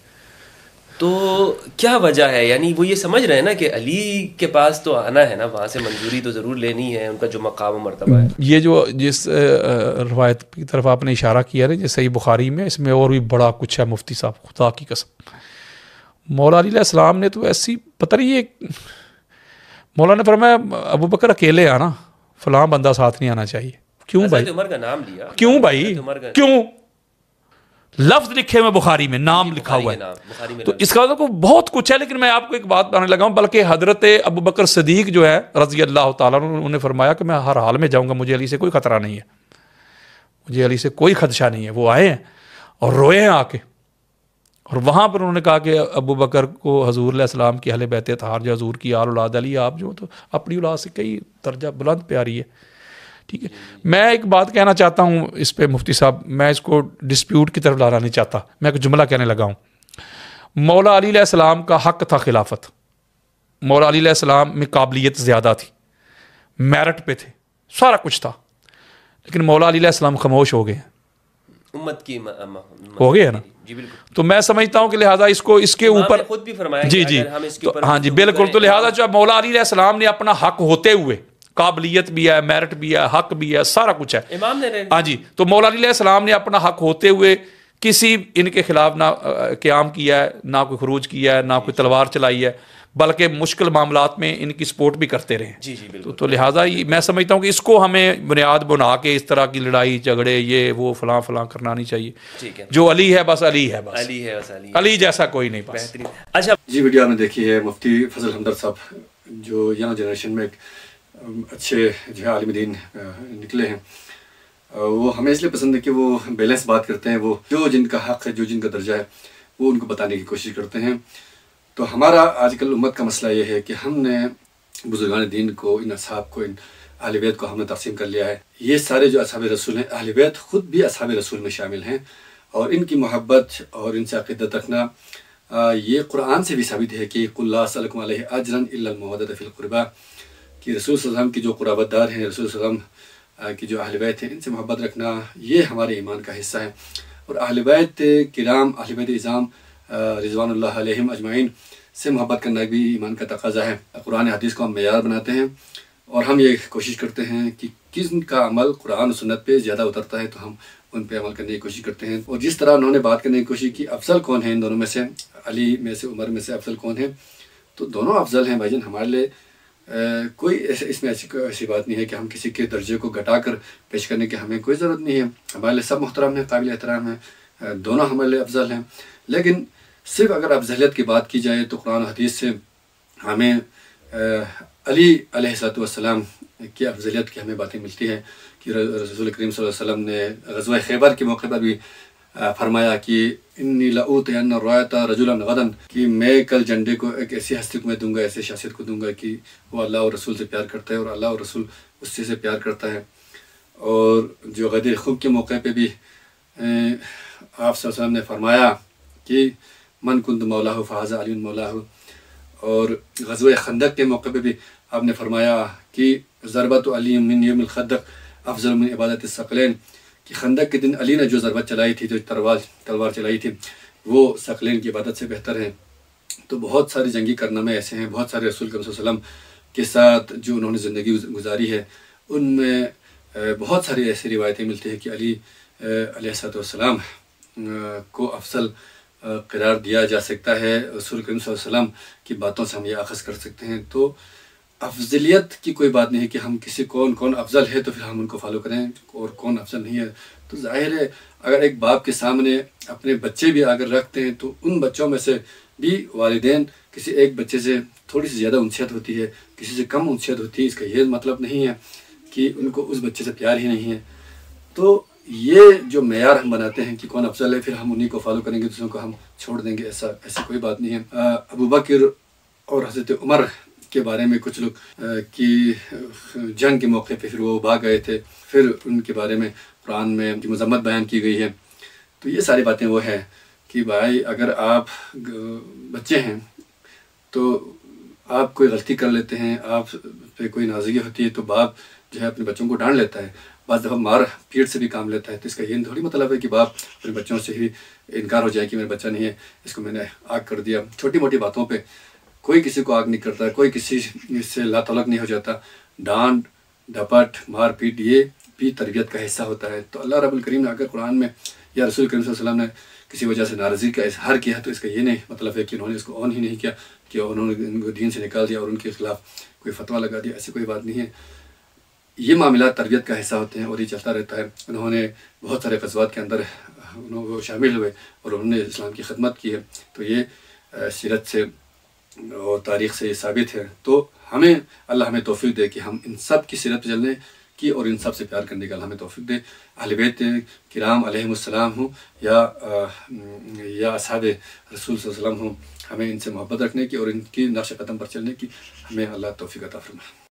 تو کیا وجہ ہے؟ یعنی وہ یہ سمجھ رہے ہیں نا کہ علی کے پاس تو آنا ہے نا, وہاں سے منظوری تو ضرور لینی ہے, ان کا جو مقام و مرتبہ ہے. یہ جو جس روایت کی طرف آپ نے اشارہ کیا ہے جیسے صحیح بخاری میں, اس میں اور بھی بڑا کچھ ہے مفتی صاحب, خدا کی قسم. مولا علی علیہ السلام نے تو ایسی پتہ نہیں, یہ مولا نے فرمایا ابوبکر اکیلے آنا, فلاں بندہ ساتھ نہیں آنا چاہیے. کیوں بھائی؟ عمر کا نام لیا. کیوں بھائی؟ کیوں لفظ لکھے ہوئے بخاری میں، نام لکھا ہوا ہے. تو اس کا کو بہت کچھ ہے. لیکن میں آپ کو ایک بات بتانے لگا ہوں، بلکہ حضرت ابو بکر صدیق جو ہے رضی اللہ تعالیٰ عنہ، انہوں نے فرمایا کہ میں ہر حال میں جاؤں گا، مجھے علی سے کوئی خطرہ نہیں ہے، مجھے علی سے کوئی خدشہ نہیں ہے. وہ آئے ہیں اور روئے ہیں آ کے، اور وہاں پر انہوں نے کہا کہ ابو بکر کو حضور علیہ السلام کی اہل بیت اطہار جو حضور کی آل اولاد علی، آپ جو تو اپنی اولاد سے کئی درجہ بلند پیاری ہے. ٹھیک ہے. میں ایک بات کہنا چاہتا ہوں اس پہ مفتی صاحب، میں اس کو ڈسپیوٹ کی طرف لانا نہیں چاہتا، میں ایک جملہ کہنے لگا ہوں. مولا علی علیہ السلام کا حق تھا خلافت، مولا علی علیہ السلام میں قابلیت زیادہ تھی، میرٹ پہ تھے، سارا کچھ تھا، لیکن مولا علی علیہ السلام خاموش ہو گئے، امت کی ہو گئے نا. جی بالکل. تو میں سمجھتا ہوں کہ لہٰذا اس کو اس کے اوپر خود بھی فرمایا جی کہ جی اگر ہم اس کے تو اوپر ہاں جی بالکل. تو لہٰذا جو مولا علی علیہ السلام نے اپنا حق ہوتے ہوئے، قابلیت بھی ہے، میرٹ بھی ہے، حق بھی ہے، سارا کچھ ہے، امام نے ہاں جی. تو مولا علی علیہ السلام نے اپنا حق ہوتے ہوئے کسی ان کے خلاف نہ قیام کیا ہے، نہ کوئی خروج کیا ہے، نہ کوئی تلوار چلائی ہے، بلکہ مشکل معاملات میں ان کی سپورٹ بھی کرتے رہے. جی جی بالکل. تو لہٰذا میں سمجھتا ہوں کہ اس کو ہمیں بنیاد بنا کے اس طرح کی لڑائی جھگڑے یہ وہ فلاں فلاں کرنا نہیں چاہیے. ٹھیک ہے. جو علی ہے بس علی ہے، بس علی ہے بس علی. علی جیسا کوئی نہیں. بس بہترین. اچھا جی ویڈیو آپ نے دیکھی ہے مفتی فضل ہمدرد صاحب، جو ینگ جنریشن میں ایک اچھے جو ہے عالم دین نکلے ہیں. وہ ہمیں اس لیے پسند ہے کہ وہ بیلنس بات کرتے ہیں، وہ جو جن کا حق ہے، جو جن کا درجہ ہے، وہ ان کو بتانے کی کوشش کرتے ہیں. تو ہمارا آج کل امت کا مسئلہ یہ ہے کہ ہم نے بزرگان دین کو، ان اصحاب کو، ان اہل بیت کو ہم نے تقسیم کر لیا ہے. یہ سارے جو اصحاب رسول ہیں، اہل بیت خود بھی اصحاب رسول میں شامل ہیں، اور ان کی محبت اور ان سے عقیدت رکھنا یہ قرآن سے بھی ثابت ہے کہ قل لا اسألکم علیہ اجرا الا المودۃ فی القربى، کہ رسول صلی اللہ علیہ وسلم کی جو قرابت دار ہیں، رسول صلی اللہ علیہ وسلم کی جو اہل بیت ہیں، ان سے محبت رکھنا یہ ہمارے ایمان کا حصہ ہے. اور اہل بیت کرام، اہل بیت اعظام رضوان اللہ علیہم اجمعین سے محبت کرنا بھی ایمان کا تقاضا ہے. قرآن حدیث کو ہم معیار بناتے ہیں، اور ہم یہ کوشش کرتے ہیں کہ کن کا عمل قرآن و سنت پہ زیادہ اترتا ہے تو ہم ان پہ عمل کرنے کی کوشش کرتے ہیں. اور جس طرح انہوں نے بات کرنے کی کوشش کی افضل کون ہے ان دونوں میں سے، علی میں سے، عمر میں سے افضل کون ہے، تو دونوں افضل ہیں بھائی جان. ہمارے لیے کوئی اس میں ایسی بات نہیں ہے کہ ہم کسی کے درجے کو گھٹا کر پیش کرنے کی ہمیں کوئی ضرورت نہیں ہے. ہمارے لیے سب محترم ہیں، قابل احترام ہیں، دونوں ہمارے لیے افضل ہیں. لیکن صرف اگر افضلیت کی بات کی جائے تو قرآن و حدیث سے ہمیں علی علیہ السلام کی افضلیت کی ہمیں باتیں ملتی ہیں کہ رسول کریم صلی اللہ علیہ وسلم نے غزوہ خیبر کے موقع پر بھی فرمایا کہ انی لأوتین الرایۃ رجلا غدا، کہ میں کل جھنڈے کو ایک ایسی ہستی کو میں دوں گا، ایسے شخصیت کو دوں گا کہ وہ اللہ اور رسول سے پیار کرتا ہے اور اللہ اور رسول اس سے پیار کرتا ہے. اور جو غدیر خوب کے موقع پہ بھی آپ صلی اللہ علیہ وسلم نے فرمایا کہ من کنت مولاہ فہذا علی مولاہ. اور غزوہ خندق کے موقع پہ بھی آپ نے فرمایا کہ ضربت علی من یوم الخندق افضل من عبادت الثقلین، کہ خندق کے دن علی نے جو ضربت چلائی تھی، جو تلوار چلائی تھی، وہ ثقلین کی عبادت سے بہتر ہے. تو بہت سارے جنگی کارنامے ایسے ہیں، بہت سارے رسول کریم صلی اللہ علیہ وسلم کے ساتھ جو انہوں نے زندگی گزاری ہے، ان میں بہت ساری ایسی روایتیں ملتی ہیں کہ علی علیہ السلام کو افضل قرار دیا جا سکتا ہے. رسول کریم صلی اللہ علیہ وسلم کی باتوں سے ہم یہ اخذ کر سکتے ہیں. تو افضلیت کی کوئی بات نہیں ہے کہ ہم کسی کون افضل ہے تو پھر ہم ان کو فالو کریں اور کون افضل نہیں ہے. تو ظاہر ہے اگر ایک باپ کے سامنے اپنے بچے بھی اگر رکھتے ہیں تو ان بچوں میں سے بھی والدین کسی ایک بچے سے تھوڑی سی زیادہ انسیت ہوتی ہے، کسی سے کم انسیت ہوتی ہے. اس کا یہ مطلب نہیں ہے کہ ان کو اس بچے سے پیار ہی نہیں ہے. تو یہ جو معیار ہم بناتے ہیں کہ کون افضل ہے، پھر ہم انہیں کو فالو کریں گے، دوسروں کو ہم چھوڑ دیں گے، ایسی کوئی بات نہیں ہے. ابو بکر اور حضرت عمر کے بارے میں کچھ لوگ کی جنگ کے موقع پہ پھر وہ بھاگ گئے تھے، پھر ان کے بارے میں قرآن میں ان کی مذمت بیان کی گئی ہے. تو یہ ساری باتیں وہ ہیں کہ بھائی اگر آپ بچے ہیں تو آپ کوئی غلطی کر لیتے ہیں، آپ پہ کوئی نازگی ہوتی ہے تو باپ جو ہے اپنے بچوں کو ڈانٹ لیتا ہے، بعض دفعہ مار پیٹ سے بھی کام لیتا ہے. تو اس کا یہ تھوڑی مطلب ہے کہ باپ اپنے بچوں سے ہی انکار ہو جائے کہ میرا بچہ نہیں ہے، اس کو میں نے آگ کر دیا. چھوٹی موٹی باتوں پہ کوئی کسی کو آگ نہیں کرتا، کوئی کسی سے لا تعلق نہیں ہو جاتا. ڈانٹ ڈپٹ مار پیٹ یہ بھی تربیت کا حصہ ہوتا ہے. تو اللہ رب الکریم نے اگر قرآن میں یا رسول کریم صلی اللہ علیہ وسلم نے کسی وجہ سے ناراضگی کا اظہار کیا تو اس کا یہ نہیں مطلب ہے کہ انہوں نے اس کو آن ہی نہیں کیا، کہ انہوں نے ان کو دین سے نکال دیا اور ان کے خلاف کوئی فتویٰ لگا دیا. ایسی کوئی بات نہیں ہے. یہ معاملات تربیت کا حصہ ہوتے ہیں اور یہ چلتا رہتا ہے. انہوں نے بہت سارے غزوات کے اندر وہ شامل ہوئے اور انہوں نے اسلام کی خدمت کی ہے. تو یہ سیرت سے اور تاریخ سے یہ ثابت ہے. تو ہمیں اللہ ہمیں توفیق دے کہ ہم ان سب کی سیرت پہ چلنے کی اور ان سب سے پیار کرنے کا اللہ ہمیں توفیق دے. اہل بیت کرام علیہم السلام ہوں یا اصحاب رسول صلی اللہ علیہ وسلم ہوں، ہمیں ان سے محبت رکھنے کی اور ان کی نقش قدم پر چلنے کی ہمیں اللہ توفیق عطا فرمائے.